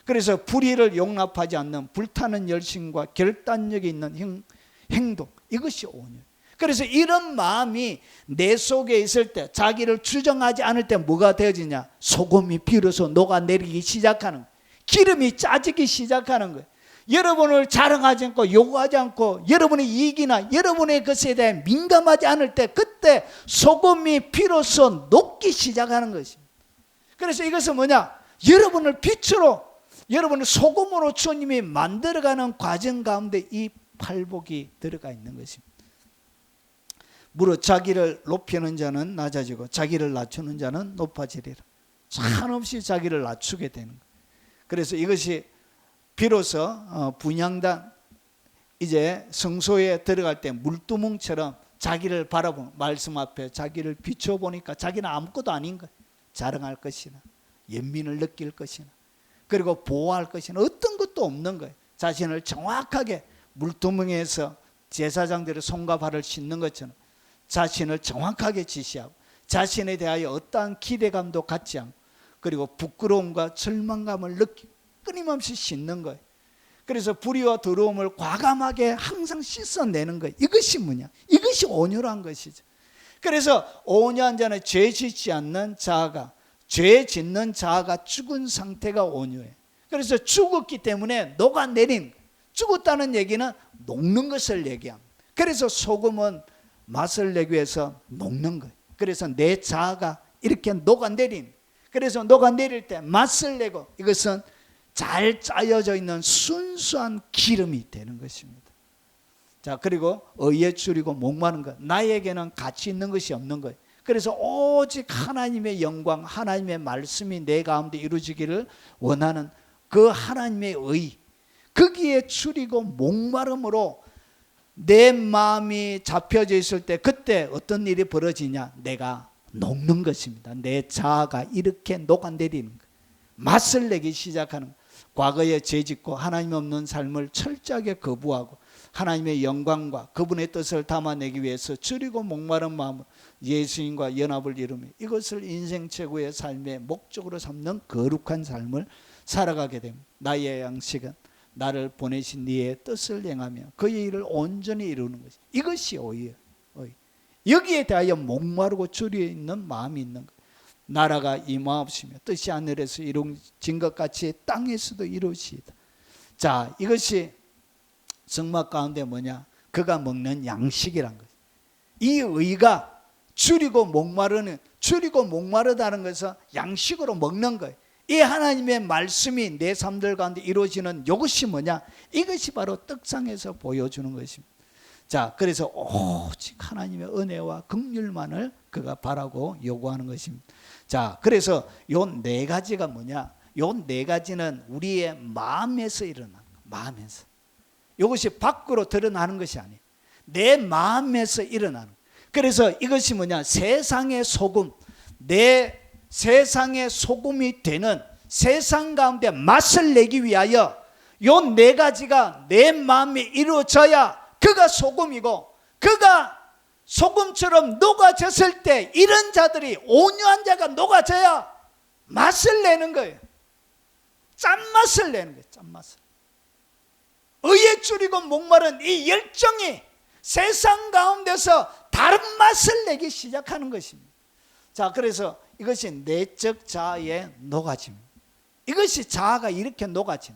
그래서 불의를 용납하지 않는 불타는 열심과 결단력이 있는 행동, 이것이 온유예요. 그래서 이런 마음이 내 속에 있을 때, 자기를 추정하지 않을 때 뭐가 되어지냐? 소금이 비로소 녹아내리기 시작하는 거예요. 기름이 짜지기 시작하는 거예요. 여러분을 자랑하지 않고 요구하지 않고 여러분의 이익이나 여러분의 것에 대해 민감하지 않을 때, 그때 소금이 비로소 녹기 시작하는 것입니다. 그래서 이것은 뭐냐? 여러분을 빛으로, 여러분을 소금으로 주님이 만들어가는 과정 가운데 이 팔복이 들어가 있는 것입니다. 무릇 자기를 높이는 자는 낮아지고 자기를 낮추는 자는 높아지리라. 한없이 자기를 낮추게 되는 거예요. 그래서 이것이 비로소 분향단, 이제 성소에 들어갈 때 물두멍처럼 자기를 바라보는, 말씀 앞에 자기를 비춰보니까 자기는 아무것도 아닌 거예요. 자랑할 것이나 연민을 느낄 것이나 그리고 보호할 것이나 어떤 것도 없는 거예요. 자신을 정확하게 물두멍에서 제사장들의 손과 발을 씻는 것처럼 자신을 정확하게 지시하고, 자신에 대하여 어떠한 기대감도 갖지 않고, 그리고 부끄러움과 절망감을 느끼고 끊임없이 씻는 거예요. 그래서 불의와 더러움을 과감하게 항상 씻어내는 거예요. 이것이 뭐냐? 이것이 온유란 것이죠. 그래서 온유한 자는 죄 짓지 않는 자아가, 죄 짓는 자아가 죽은 상태가 온유해요. 그래서 죽었기 때문에 녹아내린, 죽었다는 얘기는 녹는 것을 얘기합니다. 그래서 소금은 맛을 내기 위해서 녹는 거예요. 그래서 내 자아가 이렇게 녹아내린, 그래서 녹아내릴 때 맛을 내고, 이것은 잘 짜여져 있는 순수한 기름이 되는 것입니다. 자, 그리고 의에 줄이고 목마른 것, 나에게는 가치 있는 것이 없는 거예요. 그래서 오직 하나님의 영광, 하나님의 말씀이 내 가운데 이루어지기를 원하는 그 하나님의 의, 거기에 줄이고 목마름으로 내 마음이 잡혀져 있을 때, 그때 어떤 일이 벌어지냐? 내가 녹는 것입니다. 내 자아가 이렇게 녹아내리는 거예요. 맛을 내기 시작하는 거예요. 과거에 죄짓고 하나님 없는 삶을 철저하게 거부하고 하나님의 영광과 그분의 뜻을 담아내기 위해서 줄이고 목마른 마음으로 예수님과 연합을 이루며 이것을 인생 최고의 삶의 목적으로 삼는 거룩한 삶을 살아가게 됩니다. 나의 양식은 나를 보내신 이의 뜻을 행하며 그의 일을 온전히 이루는 것이, 이것이 의예요. 여기에 대하여 목마르고 줄여 있는 마음이 있는 거예요. 나라가 임하옵시며 뜻이 하늘에서 이루어진 것 같이 땅에서도 이루어지이다. 자, 이것이 성막 가운데 뭐냐? 그가 먹는 양식이란 거예요. 이 의가 줄이고 목마르다는 것은 양식으로 먹는 거예요. 이 하나님의 말씀이 내 삶들 가운데 이루어지는 이것이 뭐냐? 이것이 바로 떡상에서 보여주는 것입니다. 자, 그래서 오직 하나님의 은혜와 긍휼만을 그가 바라고 요구하는 것입니다. 자, 그래서 요 네 가지가 뭐냐? 요 네 가지는 우리의 마음에서 일어나는 거예요. 마음에서. 이것이 밖으로 드러나는 것이 아니에요. 내 마음에서 일어나는 거예요. 그래서 이것이 뭐냐? 세상의 소금, 내 세상의 소금이 되는 세상 가운데 맛을 내기 위하여 요 네 가지가 내 마음에 이루어져야 그가 소금이고, 그가 소금처럼 녹아졌을 때 이런 자들이, 온유한 자가 녹아져야 맛을 내는 거예요. 짠맛을 내는 거예요. 짠맛을. 의에 줄이고 목마른 이 열정이 세상 가운데서 다른 맛을 내기 시작하는 것입니다. 자, 그래서 이것이 내적 자아의 녹아짐. 이것이 자아가 이렇게 녹아짐.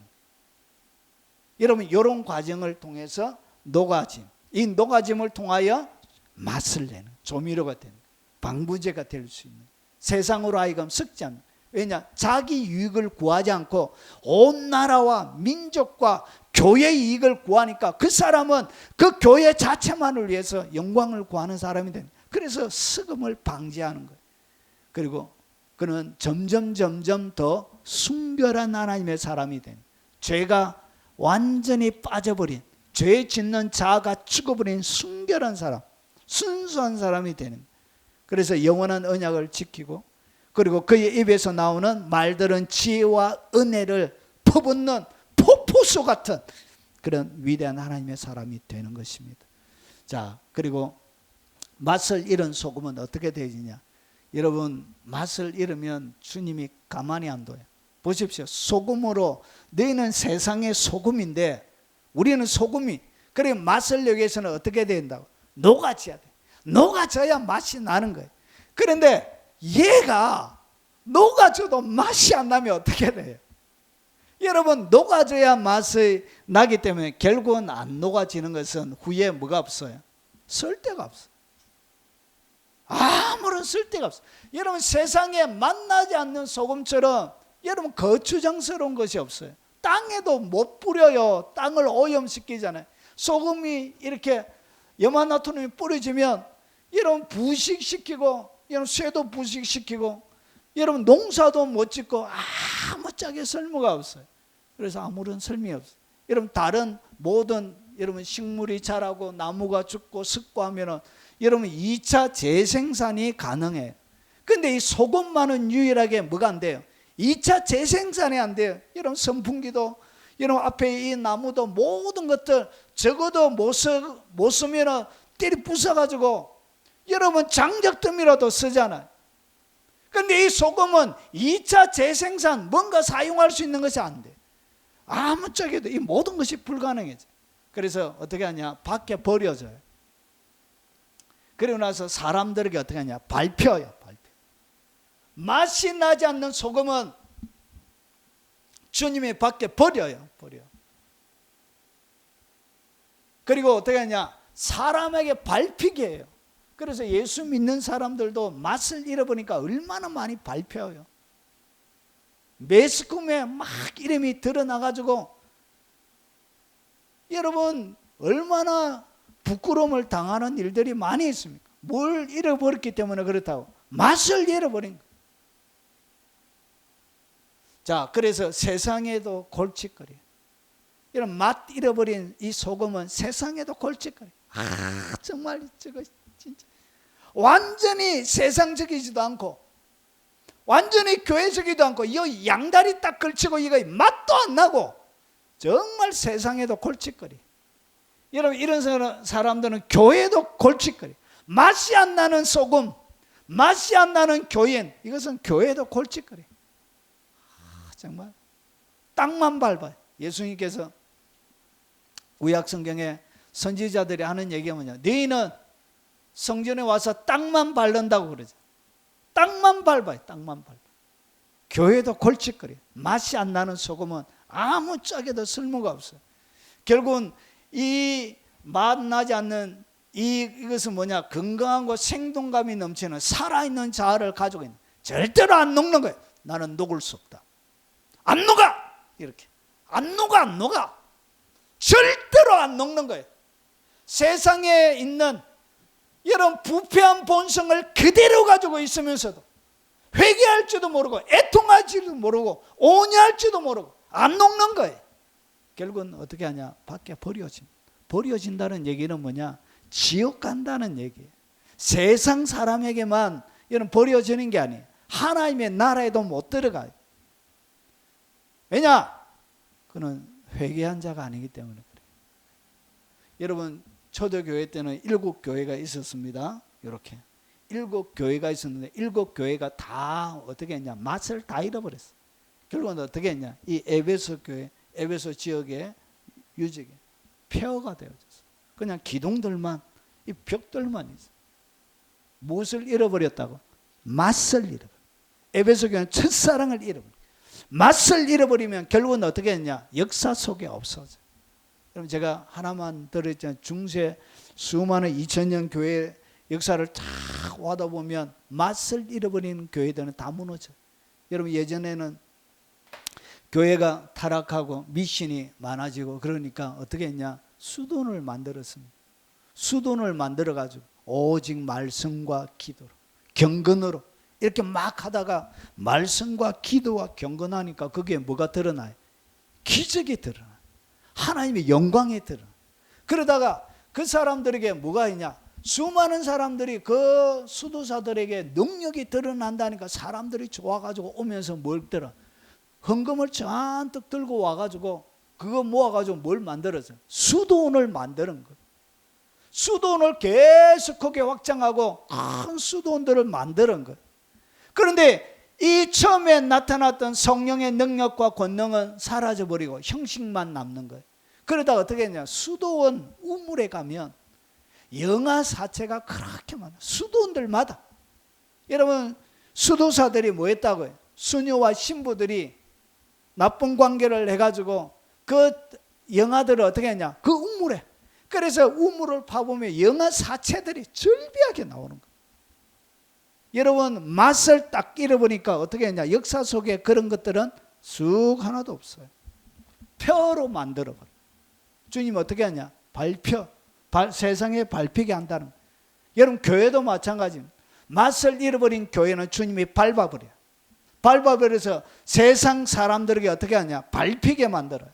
여러분, 이런 과정을 통해서 녹아짐, 이 녹아짐을 통하여 맛을 내는 조미료가 되는, 방부제가 될 수 있는, 세상으로 하여금 썩지 않는. 왜냐? 자기 유익을 구하지 않고 온 나라와 민족과 교회의 이익을 구하니까 그 사람은 그 교회 자체만을 위해서 영광을 구하는 사람이 됩니다. 그래서 썩음을 방지하는 거예요. 그리고 그는 점점 더 순결한 하나님의 사람이 되는, 죄가 완전히 빠져버린, 죄 짓는 자아가 죽어버린 순결한 사람, 순수한 사람이 되는. 그래서 영원한 언약을 지키고, 그리고 그의 입에서 나오는 말들은 지혜와 은혜를 퍼붓는 폭포수 같은 그런 위대한 하나님의 사람이 되는 것입니다. 자, 그리고 맛을 잃은 소금은 어떻게 되느냐? 여러분, 맛을 잃으면 주님이 가만히 안 둬요. 보십시오. 소금으로, 너희는 세상의 소금인데 우리는 소금이, 그래 맛을 내기 위해서는 어떻게 된다고? 녹아져야 돼. 녹아져야 맛이 나는 거예요. 그런데 얘가 녹아져도 맛이 안 나면 어떻게 돼요? 여러분, 녹아져야 맛이 나기 때문에 결국은 안 녹아지는 것은 후에 뭐가 없어요? 쓸데가 없어요. 아무런 쓸데가 없어요. 여러분, 세상에 맛나지 않는 소금처럼 여러분 거추장스러운 것이 없어요. 땅에도 못 뿌려요. 땅을 오염시키잖아요. 소금이 이렇게 염화나트륨이 뿌려지면 여러분 부식시키고, 여러분 쇠도 부식시키고, 여러분 농사도 못 짓고 아무짝에 쓸모가 없어요. 그래서 아무런 쓸모 없어요. 여러분 다른 모든 여러분 식물이 자라고 나무가 죽고 습고하면은 여러분 2차 재생산이 가능해요. 근데 이 소금만은 유일하게 뭐가 안 돼요? 2차 재생산이 안 돼요. 여러분 선풍기도, 여러분 앞에 이 나무도 모든 것들 적어도 못 쓰면은 때리 부숴가지고 여러분 장작더미라도 쓰잖아요. 근데 이 소금은 2차 재생산, 뭔가 사용할 수 있는 것이 안 돼. 아무 쪽에도 이 모든 것이 불가능해져. 그래서 어떻게 하냐? 밖에 버려져요. 그리고 나서 사람들에게 어떻게 하냐? 밟혀요. 맛이 나지 않는 소금은 주님이 밖에 버려요. 그리고 어떻게 하냐? 사람에게 밟히게 해요. 그래서 예수 믿는 사람들도 맛을 잃어보니까 얼마나 많이 밟혀요. 매스컴에 막 이름이 드러나가지고 여러분 얼마나 부끄러움을 당하는 일들이 많이 있습니까? 뭘 잃어버렸기 때문에 그렇다고? 맛을 잃어버린 거예요. 자, 그래서 세상에도 골칫거려요. 이런 맛 잃어버린 이 소금은 세상에도 골칫거려요. 정말 저거 진짜 완전히 세상적이지도 않고 완전히 교회적이지도 않고 이 양다리 딱 걸치고 이거 맛도 안 나고 정말 세상에도 골칫거려. 여러분 이런 사람들은 교회도 골칫거려. 맛이 안 나는 소금, 맛이 안 나는 교인, 이것은 교회도 골칫거려. 정말 땅만 밟아요. 예수님께서 구약 성경에 선지자들이 하는 얘기가 뭐냐? 너희는 성전에 와서 땅만 밟는다고 그러죠. 땅만 밟아요. 땅만 밟아. 교회도 골칫거려요. 맛이 안 나는 소금은 아무 짝에도 쓸모가 없어요. 결국은 이 맛나지 않는 이것은 뭐냐? 건강하고 생동감이 넘치는 살아있는 자아를 가지고 있는, 절대로 안 녹는 거예요. 나는 녹을 수 없다. 안 녹아! 이렇게. 안 녹아, 안 녹아. 절대로 안 녹는 거예요. 세상에 있는 이런 부패한 본성을 그대로 가지고 있으면서도 회개할지도 모르고 애통할지도 모르고 온유할지도 모르고 안 녹는 거예요. 결국은 어떻게 하냐? 밖에 버려진다는 얘기는 뭐냐? 지옥 간다는 얘기예요. 세상 사람에게만 이런 버려지는 게 아니에요. 하나님의 나라에도 못 들어가요. 왜냐? 그는 회개한 자가 아니기 때문에 그래요. 여러분, 초대교회 때는 7교회가 있었습니다. 이렇게 7교회가 있었는데 7교회가 다 어떻게 했냐? 맛을 다 잃어버렸어요. 결국은 어떻게 했냐? 이 에베소 교회, 에베소 지역의 유적이 폐허가 되어졌어요. 그냥 기둥들만, 이 벽들만 있어요. 무엇을 잃어버렸다고? 맛을 잃어버렸어요. 에베소 교회는 첫사랑을 잃어버렸어요. 맛을 잃어버리면 결국은 어떻게 했냐? 역사 속에 없어져요. 그럼 제가 하나만 들었잖아요. 중세 수많은 2000년 교회 역사를 쫙 와다 보면 맛을 잃어버리는 교회들은 다 무너져요. 여러분, 예전에는 교회가 타락하고 미신이 많아지고 그러니까 어떻게 했냐? 수돈을 만들었습니다. 수돈을 만들어 가지고 오직 말씀과 기도로, 경건으로 이렇게 막 하다가 말씀과 기도와 경건하니까 거기에 뭐가 드러나요? 기적이 드러나요. 하나님의 영광이 드러나요. 그러다가 그 사람들에게 뭐가 있냐? 수많은 사람들이 그 수도사들에게 능력이 드러난다니까 사람들이 좋아가지고 오면서 뭘 들어? 헌금을 잔뜩 들고 와가지고 그거 모아가지고 뭘 만들었어요? 수도원을 만드는 거예요. 수도원을 계속 크게 확장하고 큰 수도원들을 만드는 거예요. 그런데 이 처음에 나타났던 성령의 능력과 권능은 사라져버리고 형식만 남는 거예요. 그러다가 어떻게 했냐? 수도원 우물에 가면 영아 사체가 그렇게 많아요. 수도원들마다. 여러분, 수도사들이 뭐 했다고요? 수녀와 신부들이 나쁜 관계를 해가지고 그 영아들을 어떻게 했냐? 그 우물에. 그래서 우물을 파보면 영아 사체들이 절비하게 나오는 거예요. 여러분, 맛을 딱 잃어보니까 어떻게 했냐? 역사 속에 그런 것들은 쑥 하나도 없어요. 폐허로 만들어버려. 주님 어떻게 하냐? 세상에 밟히게 한다는 거예요. 여러분, 교회도 마찬가지입니다. 맛을 잃어버린 교회는 주님이 밟아버려요. 밟아버려서 세상 사람들에게 어떻게 하냐? 밟히게 만들어요.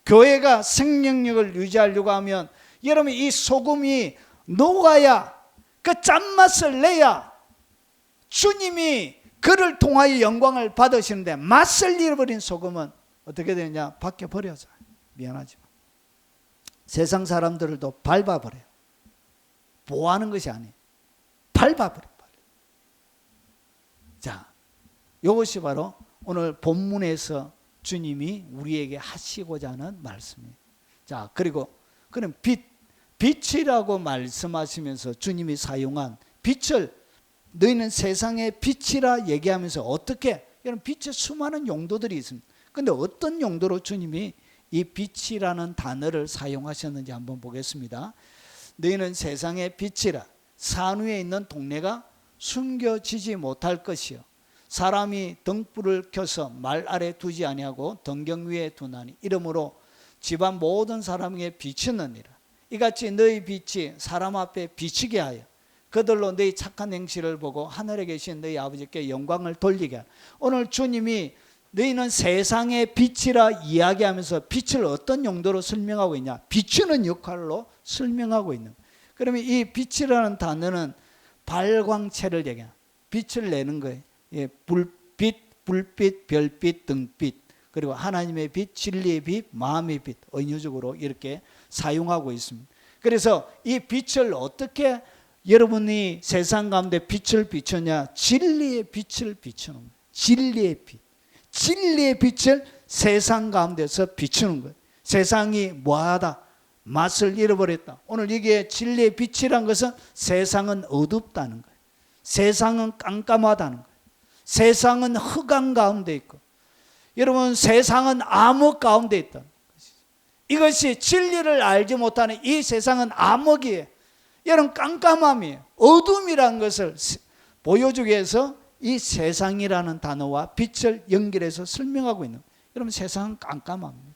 교회가 생명력을 유지하려고 하면 여러분, 이 소금이 녹아야, 그 짠맛을 내야 주님이 그를 통하여 영광을 받으시는데, 맛을 잃어버린 소금은 어떻게 되냐? 밖에 버려져요. 미안하지만 세상 사람들도 밟아버려요. 보호하는 것이 아니에요. 밟아버려요. 자, 이것이 바로 오늘 본문에서 주님이 우리에게 하시고자 하는 말씀이에요. 자, 그리고 그럼 빛이라고 말씀하시면서 주님이 사용한 빛을, 너희는 세상의 빛이라 얘기하면서 어떻게, 이런 빛의 수많은 용도들이 있습니다. 그런데 어떤 용도로 주님이 이 빛이라는 단어를 사용하셨는지 한번 보겠습니다. 너희는 세상의 빛이라, 산 위에 있는 동네가 숨겨지지 못할 것이요, 사람이 등불을 켜서 말 아래 두지 아니하고 등경 위에 두나니 이러므로 집안 모든 사람에게 비추느니라. 이같이 너희 빛이 사람 앞에 비치게 하여 그들로 너희 착한 행실을 보고 하늘에 계신 너희 아버지께 영광을 돌리게 하라. 오늘 주님이 너희는 세상의 빛이라 이야기하면서 빛을 어떤 용도로 설명하고 있냐? 비추는 역할로 설명하고 있는. 그러면 이 빛이라는 단어는 발광체를 얘기해요. 빛을 내는 거예요. 예, 불빛, 별빛, 등빛, 그리고 하나님의 빛, 진리의 빛, 마음의 빛, 은유적으로 이렇게 사용하고 있습니다. 그래서 이 빛을 어떻게 여러분이 세상 가운데 빛을 비추냐? 진리의 빛을 비추는 거예요. 진리의 빛. 진리의 빛을 세상 가운데서 비추는 거예요. 세상이 뭐하다? 맛을 잃어버렸다. 오늘 이게 진리의 빛이란 것은 세상은 어둡다는 거예요. 세상은 깜깜하다는 거예요. 세상은 흑암 가운데 있고, 여러분 세상은 암흑 가운데 있다. 이것이 진리를 알지 못하는 이 세상은 암흑이에요. 여러분 깜깜함이에요. 어둠이라는 것을 보여주기 위해서 이 세상이라는 단어와 빛을 연결해서 설명하고 있는 거예요. 여러분 세상은 깜깜합니다.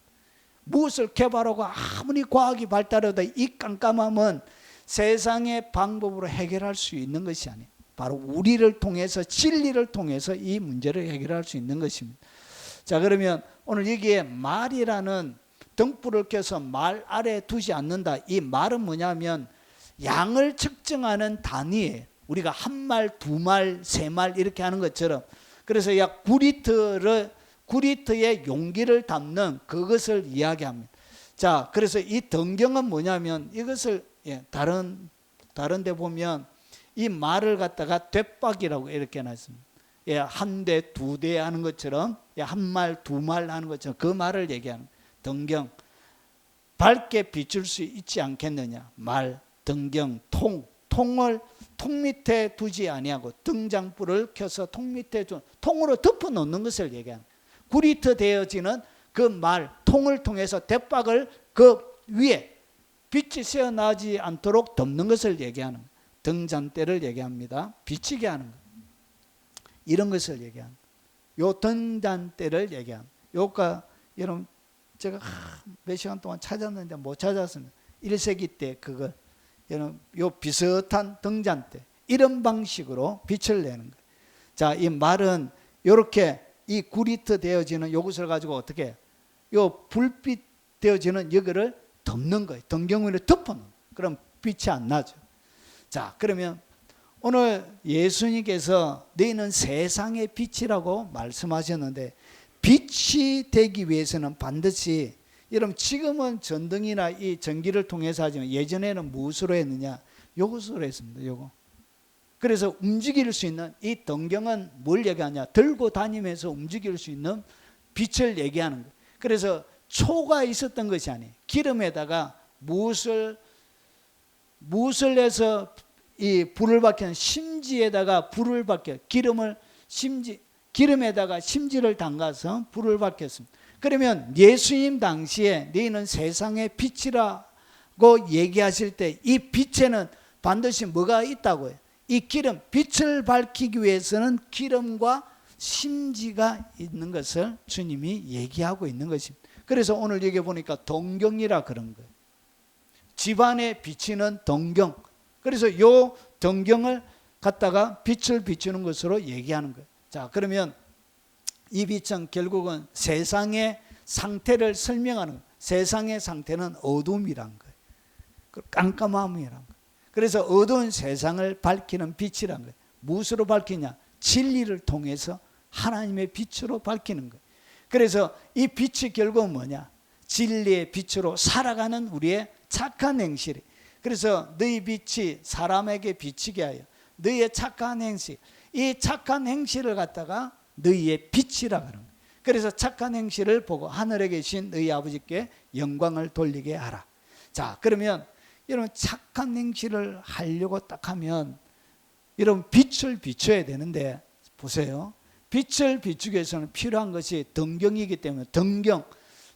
무엇을 개발하고 아무리 과학이 발달해도 이 깜깜함은 세상의 방법으로 해결할 수 있는 것이 아니에요. 바로 우리를 통해서, 진리를 통해서 이 문제를 해결할 수 있는 것입니다. 자, 그러면 오늘 여기에 말이라는 등불을 켜서 말 아래 두지 않는다. 이 말은 뭐냐면 양을 측정하는 단위예요. 우리가 한 말, 두 말, 세 말 이렇게 하는 것처럼. 그래서 약 9리터의 용기를 담는 그것을 이야기합니다. 자, 그래서 이 등경은 뭐냐면 이것을 다른 데 보면 이 말을 갖다가 돛박이라고 이렇게 놨습니다. 한 대, 두 대 하는 것처럼, 한 말, 두 말 하는 것처럼 그 말을 얘기하는 등경. 밝게 비출 수 있지 않겠느냐. 말, 등경, 통을 통 밑에 두지 아니하고 등장불을 켜서 통 밑에 통으로 덮어 놓는 것을 얘기하는 9리터 되어지는 그 말, 통을 통해서 돛박을 그 위에 빛이 새어나지 않도록 덮는 것을 얘기하는 등잔대를 얘기합니다. 비치게 하는 것. 이런 것을 얘기하는 요 등잔대를 얘기하는 요가 여러분 제가 몇 시간 동안 찾았는데 못 찾았습니다. 1세기 때 그걸 여러분 요 비슷한 등잔대 이런 방식으로 빛을 내는 거예요. 자, 이 말은 이렇게 이 9리터 되어지는 요것을 가지고 어떻게 해요? 요 불빛 되어지는 여기를 덮는 거예요. 등경으로 덮어놓는 거예요. 그럼 빛이 안 나죠. 자, 그러면 오늘 예수님께서 너희는 세상의 빛이라고 말씀하셨는데 빛이 되기 위해서는 반드시 여러분 지금은 전등이나 이 전기를 통해서 하지만 예전에는 무엇으로 했느냐? 요것으로 했습니다. 요거. 그래서 움직일 수 있는 이 등경은 뭘 얘기하냐? 들고 다니면서 움직일 수 있는 빛을 얘기하는 거예요. 그래서 초가 있었던 것이 아니에요. 기름에다가 무엇을 해서 이 불을 밝히는 심지에다가 불을 밝혀 기름에다가 심지를 담가서 불을 밝혔습니다. 그러면 예수님 당시에 너희는 세상의 빛이라고 얘기하실 때 이 빛에는 반드시 뭐가 있다고요? 이 기름, 빛을 밝히기 위해서는 기름과 심지가 있는 것을 주님이 얘기하고 있는 것입니다. 그래서 오늘 여기 보니까 등경이라 그런 거예요. 집안에 비치는 등경. 그래서 요 등경을 갖다가 빛을 비추는 것으로 얘기하는 거예요. 자, 그러면 이 빛은 결국은 세상의 상태를 설명하는 거예요. 세상의 상태는 어둠이란 거예요. 깜깜함이란 거예요. 그래서 어두운 세상을 밝히는 빛이란 거예요. 무엇으로 밝히냐? 진리를 통해서 하나님의 빛으로 밝히는 거예요. 그래서 이 빛이 결국은 뭐냐? 진리의 빛으로 살아가는 우리의 착한 행실. 그래서 너희 빛이 사람에게 비치게 하여 너희의 착한 행실, 이 착한 행실을 갖다가 너희의 빛이라 그런 거예요. 그래서 착한 행실을 보고 하늘에 계신 너희 아버지께 영광을 돌리게 하라. 자, 그러면 여러분 착한 행실을 하려고 딱 하면 여러분 빛을 비춰야 되는데 보세요. 빛을 비추기 위해서는 필요한 것이 등경이기 때문에 등경,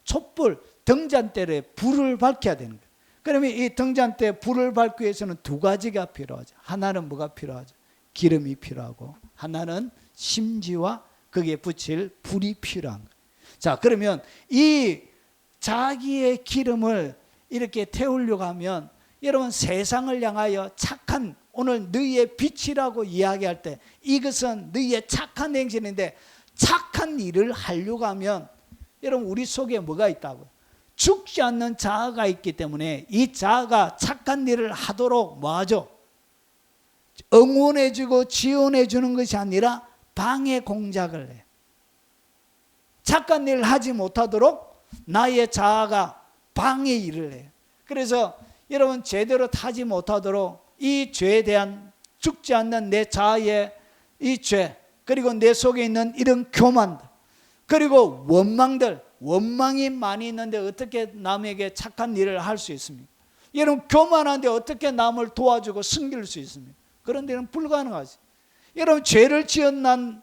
촛불, 등잔대에 불을 밝혀야 되는 거예요. 그러면 이 등잔대에 불을 밝기 위해서는 두 가지가 필요하죠. 하나는 뭐가 필요하죠? 기름이 필요하고 하나는 심지와 거기에 붙일 불이 필요한 거예요. 자, 그러면 이 자기의 기름을 이렇게 태우려고 하면 여러분 세상을 향하여 착한 오늘 너희의 빛이라고 이야기할 때 이것은 너희의 착한 행실인데 착한 일을 하려고 하면 여러분 우리 속에 뭐가 있다고요? 죽지 않는 자아가 있기 때문에 이 자아가 착한 일을 하도록 뭐하죠? 응원해주고 지원해주는 것이 아니라 방해 공작을 해요. 착한 일을 하지 못하도록 나의 자아가 방해 일을 해요. 그래서 여러분 제대로 타지 못하도록 이 죄에 대한 죽지 않는 내 자아의 이 죄, 그리고 내 속에 있는 이런 교만들, 그리고 원망들, 원망이 많이 있는데 어떻게 남에게 착한 일을 할 수 있습니까? 여러분 교만한데 어떻게 남을 도와주고 섬길 수 있습니까? 그런 데는 불가능하지. 여러분 죄를 짓는다는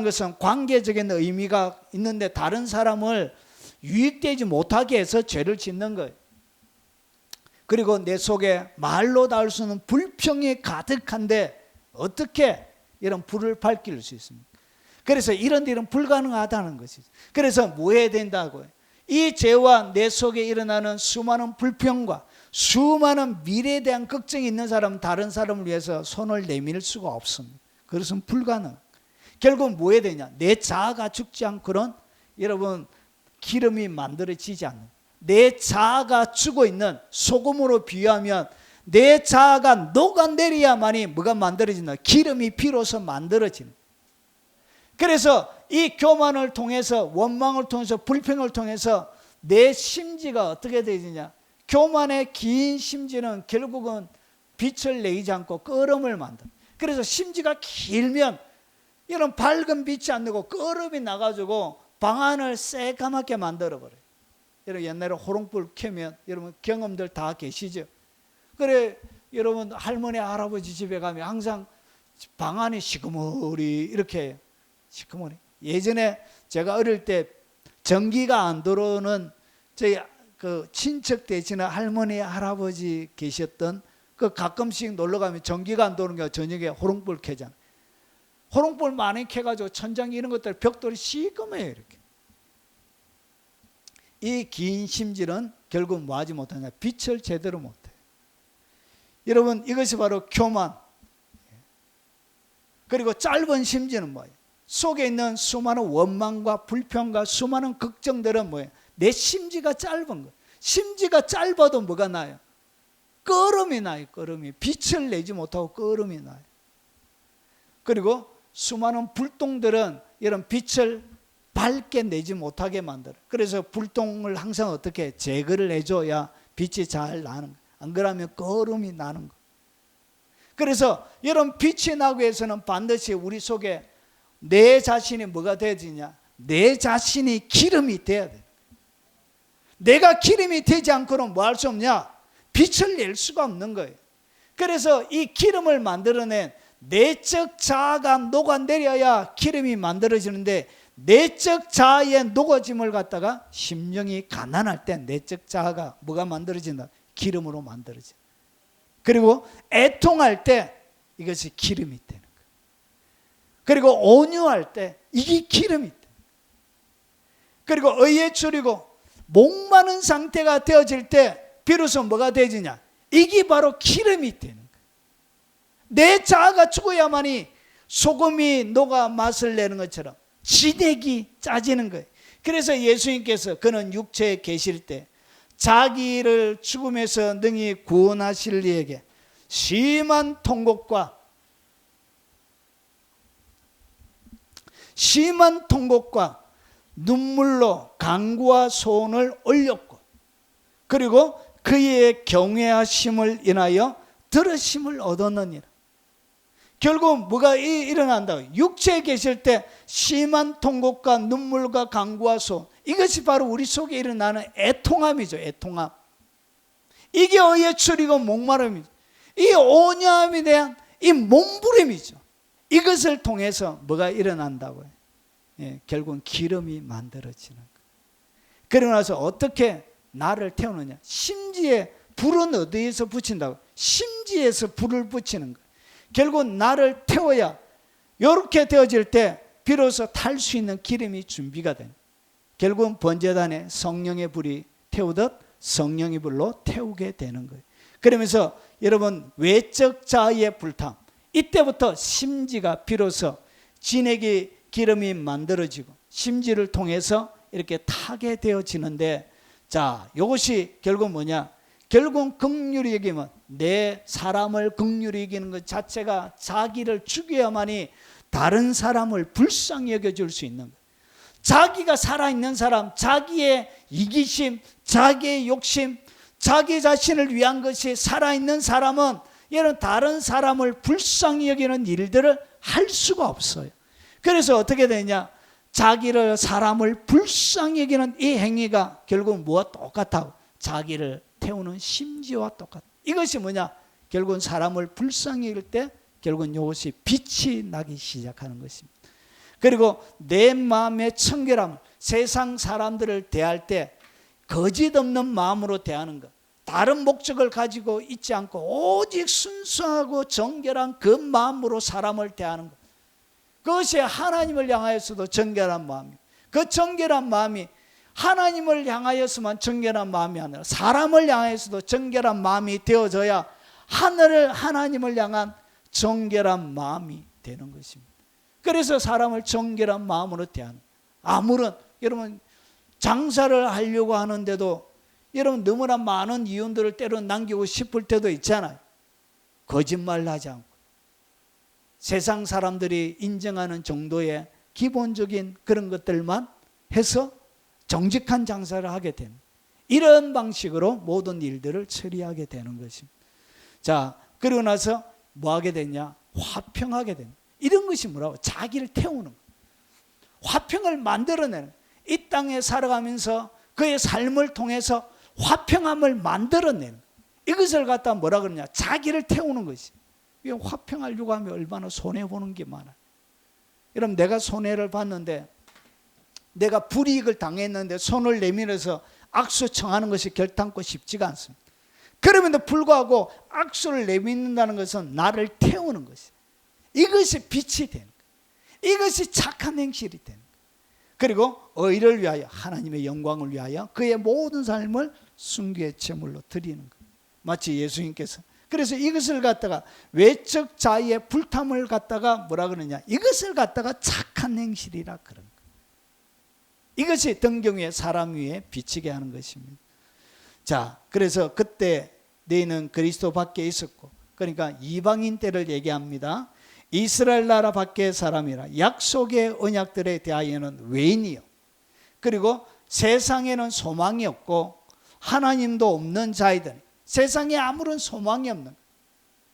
것은 관계적인 의미가 있는데 다른 사람을 유익되지 못하게 해서 죄를 짓는 거예요. 그리고 내 속에 말로 닿을 수 없는 불평이 가득한데 어떻게 이런 불을 밝힐 수 있습니까? 그래서 이런 일은 불가능하다는 것이죠. 그래서 뭐 해야 된다고요? 이 죄와 내 속에 일어나는 수많은 불평과 수많은 미래에 대한 걱정이 있는 사람은 다른 사람을 위해서 손을 내밀 수가 없습니다. 그것은 불가능. 결국 뭐 해야 되냐? 내 자아가 죽지 않고는 여러분 기름이 만들어지지 않는, 내 자아가 죽어 있는, 소금으로 비유하면 내 자아가 녹아내려야만이 뭐가 만들어진다? 기름이 비로소 만들어지는. 그래서 이 교만을 통해서, 원망을 통해서, 불평을 통해서 내 심지가 어떻게 되느냐? 교만의 긴 심지는 결국은 빛을 내지 않고 끄름을 만든다. 그래서 심지가 길면 이런 밝은 빛이 안 되고 끄름이 나가지고 방 안을 새까맣게 만들어버려요. 여러분 옛날에 호롱불 켜면 여러분 경험들 다 계시죠? 그래 여러분 할머니 할아버지 집에 가면 항상 방 안이 시커머리 이렇게 시커머리. 예전에 제가 어릴 때 전기가 안 들어오는 저희 그 친척 되시는 할머니 할아버지 계셨던 그 가끔씩 놀러 가면 전기가 안 들어오는 게 저녁에 호롱불 켜잖아. 호롱불 많이 켜가지고 천장 이런 것들 벽돌이 시커매요 이렇게. 이 긴 심지는 결국 뭐 하지 못하냐? 빛을 제대로 못해. 여러분 이것이 바로 교만. 그리고 짧은 심지는 뭐예요? 속에 있는 수많은 원망과 불평과 수많은 걱정들은 뭐예요? 내 심지가 짧은 거예요. 심지가 짧아도 뭐가 나요? 끄름이 나요. 끄름이. 빛을 내지 못하고 끄름이 나요. 그리고 수많은 불똥들은 이런 빛을 밝게 내지 못하게 만들어요. 그래서 불똥을 항상 어떻게 제거를 해줘야 빛이 잘 나는 거예요. 안 그러면 끄름이 나는 거예요. 그래서 이런 빛이 나기 위해서는 반드시 우리 속에 내 자신이 뭐가 돼야 되냐? 내 자신이 기름이 돼야 돼. 내가 기름이 되지 않고는 뭐 할 수 없냐? 빛을 낼 수가 없는 거예요. 그래서 이 기름을 만들어낸 내적 자아가 녹아내려야 기름이 만들어지는데 내적 자아의 녹아짐을 갖다가 심령이 가난할 때 내적 자아가 뭐가 만들어진다? 기름으로 만들어져. 그리고 애통할 때 이것이 기름이 되는 거예요. 그리고 온유할 때 이게 기름이 돼. 그리고 의에 줄이고 목마른 상태가 되어질 때 비로소 뭐가 되지냐? 이게 바로 기름이 되는 거예요. 내 자아가 죽어야만이 소금이 녹아 맛을 내는 것처럼 진액이 짜지는 거예요. 그래서 예수님께서 그는 육체에 계실 때 자기를 죽음에서 능히 구원하실 이에게 심한 통곡과 눈물로 간구와 소원을 올렸고 그리고 그의 경외하심을 인하여 들으심을 얻었느니라. 결국 뭐가 일어난다고? 육체에 계실 때 심한 통곡과 눈물과 간구와 소원, 이것이 바로 우리 속에 일어나는 애통함이죠. 애통함. 이게 의에 줄이고 목마름이죠. 이 온유함에 대한 이 몸부림이죠. 이것을 통해서 뭐가 일어난다고요? 예, 결국은 기름이 만들어지는 거예요. 그러고 나서 어떻게 나를 태우느냐? 심지에 불은 어디에서 붙인다고? 심지에서 불을 붙이는 거예요. 결국 나를 태워야 이렇게 되어질 때 비로소 탈 수 있는 기름이 준비가 됩니다. 결국은 번제단에 성령의 불이 태우듯 성령의 불로 태우게 되는 거예요. 그러면서 여러분 외적 자아의 불탐, 이때부터 심지가 비로소 진액의 기름이 만들어지고 심지를 통해서 이렇게 타게 되어지는데, 자, 이것이 결국 뭐냐? 결국 긍휼히 여기면 내 사람을 긍휼히 여기는 것 자체가 자기를 죽여야만이 다른 사람을 불쌍히 여겨줄 수 있는 거예요. 자기가 살아있는 사람, 자기의 이기심, 자기의 욕심, 자기 자신을 위한 것이 살아있는 사람은 이런 다른 사람을 불쌍히 여기는 일들을 할 수가 없어요. 그래서 어떻게 되냐? 자기를 사람을 불쌍히 여기는 이 행위가 결국 뭐와 똑같다고? 자기를 태우는 심지와 똑같다. 이것이 뭐냐? 결국은 사람을 불쌍히 여길 때 결국은 이것이 빛이 나기 시작하는 것입니다. 그리고 내 마음의 청결함, 세상 사람들을 대할 때 거짓 없는 마음으로 대하는 것, 다른 목적을 가지고 있지 않고 오직 순수하고 정결한 그 마음으로 사람을 대하는 것, 그것이 하나님을 향하여서도 정결한 마음이에요. 그 정결한 마음이 하나님을 향하여서만 정결한 마음이 아니라 사람을 향하여서도 정결한 마음이 되어져야 하나님을 향한 정결한 마음이 되는 것입니다. 그래서 사람을 정결한 마음으로 대하는, 아무런, 여러분 장사를 하려고 하는데도 여러분 너무나 많은 이윤들을 때로 남기고 싶을 때도 있잖아요. 거짓말 하지 않고 세상 사람들이 인정하는 정도의 기본적인 그런 것들만 해서 정직한 장사를 하게 되는, 이런 방식으로 모든 일들을 처리하게 되는 것입니다. 자, 그러고 나서 뭐 하게 되냐? 화평하게 되는, 이런 것이 뭐라고? 자기를 태우는 것, 화평을 만들어내는, 이 땅에 살아가면서 그의 삶을 통해서 화평함을 만들어내는, 이것을 갖다 뭐라 그러냐? 자기를 태우는 것이. 화평하려고 하면 얼마나 손해보는 게 많아요. 여러분, 내가 손해를 봤는데, 내가 불이익을 당했는데 손을 내밀어서 악수 청하는 것이 결단코 쉽지가 않습니다. 그럼에도 불구하고 악수를 내밀는다는 것은 나를 태우는 것이, 이것이 빛이 되는 거예요. 이것이 착한 행실이 되는 거예요. 그리고 의를 위하여, 하나님의 영광을 위하여 그의 모든 삶을 순교의 제물로 드리는 거예요. 마치 예수님께서, 그래서 이것을 갖다가 외적 자의의 불탐을 갖다가 뭐라 그러냐? 이것을 갖다가 착한 행실이라 그런 거예요. 이것이 등경 위에 사람 위에 비치게 하는 것입니다. 자, 그래서 그때 너희는 그리스도 밖에 있었고, 그러니까 이방인 때를 얘기합니다. 이스라엘 나라 밖의 사람이라 약속의 언약들에 대하여는 외인이요, 그리고 세상에는 소망이 없고 하나님도 없는 자이더니, 세상에 아무런 소망이 없는,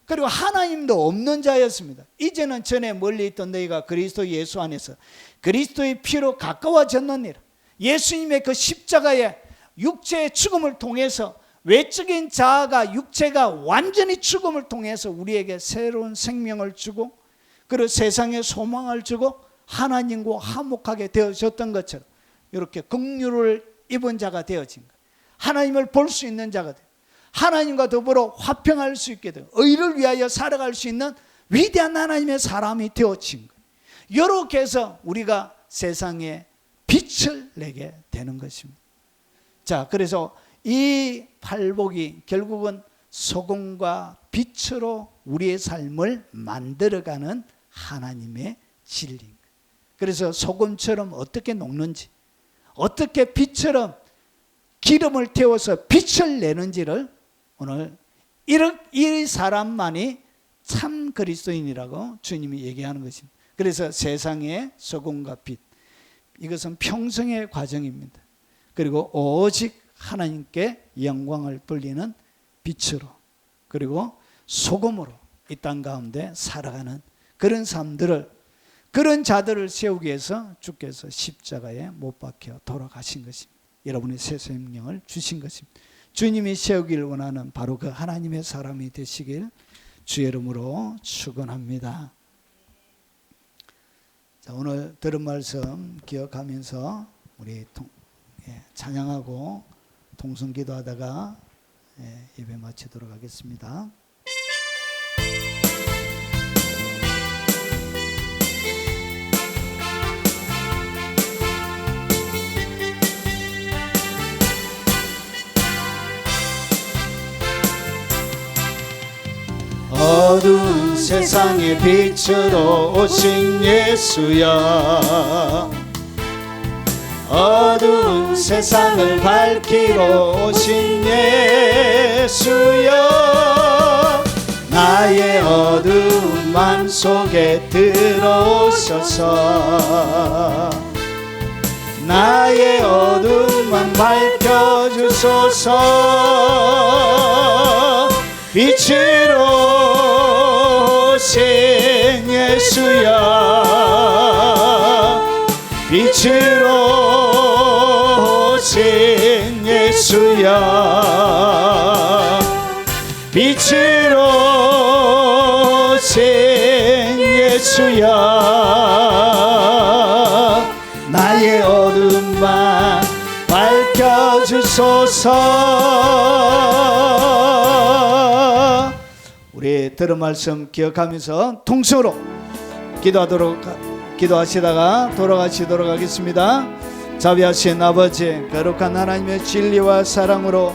그리고 하나님도 없는 자였습니다. 이제는 전에 멀리 있던 너희가 그리스도 예수 안에서 그리스도의 피로 가까워졌느니라. 예수님의 그 십자가의 육체의 죽음을 통해서, 외적인 자아가, 육체가 완전히 죽음을 통해서 우리에게 새로운 생명을 주고, 그리고 세상에 소망을 주고 하나님과 화목하게 되어졌던 것처럼 이렇게 긍휼을 입은 자가 되어진 거예요. 하나님을 볼 수 있는 자가 되어, 하나님과 더불어 화평할 수 있게 되고 의를 위하여 살아갈 수 있는 위대한 하나님의 사람이 되어진 거예요. 이렇게 해서 우리가 세상에 빛을 내게 되는 것입니다. 자, 그래서 이 팔복이 결국은 소금과 빛으로 우리의 삶을 만들어가는 하나님의 진리인 거예요. 그래서 소금처럼 어떻게 녹는지, 어떻게 빛처럼 기름을 태워서 빛을 내는지를 오늘 이 사람만이 참 그리스도인이라고 주님이 얘기하는 것입니다. 그래서 세상의 소금과 빛, 이것은 평생의 과정입니다. 그리고 오직 하나님께 영광을 돌리는 빛으로, 그리고 소금으로 이 땅 가운데 살아가는 그런 삶들을, 그런 자들을 세우기 위해서 주께서 십자가에 못 박혀 돌아가신 것입니다. 여러분의 새 생명을 주신 것입니다. 주님이 세우기를 원하는 바로 그 하나님의 사람이 되시길 주의 이름으로 축원합니다. 자, 오늘 들은 말씀 기억하면서 우리 찬양하고 통성 기도하다가 예배 마치도록 하겠습니다. 어두운 세상의 빛으로 오신 예수여, 어두운 세상을 밝히러 오신 예수여, 나의 어두운 맘 속에 들어오셔서 나의 어두운 맘 밝혀주소서. 빛으로 오신 예수여, 빛으로 주옵소서. 우리 들은 말씀 기억하면서 통성으로 기도하시다가 돌아가시도록 하겠습니다. 자비하신 아버지, 거룩한 하나님의 진리와 사랑으로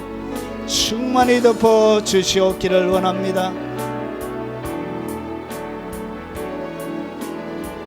충만히 덮어 주시옵기를 원합니다.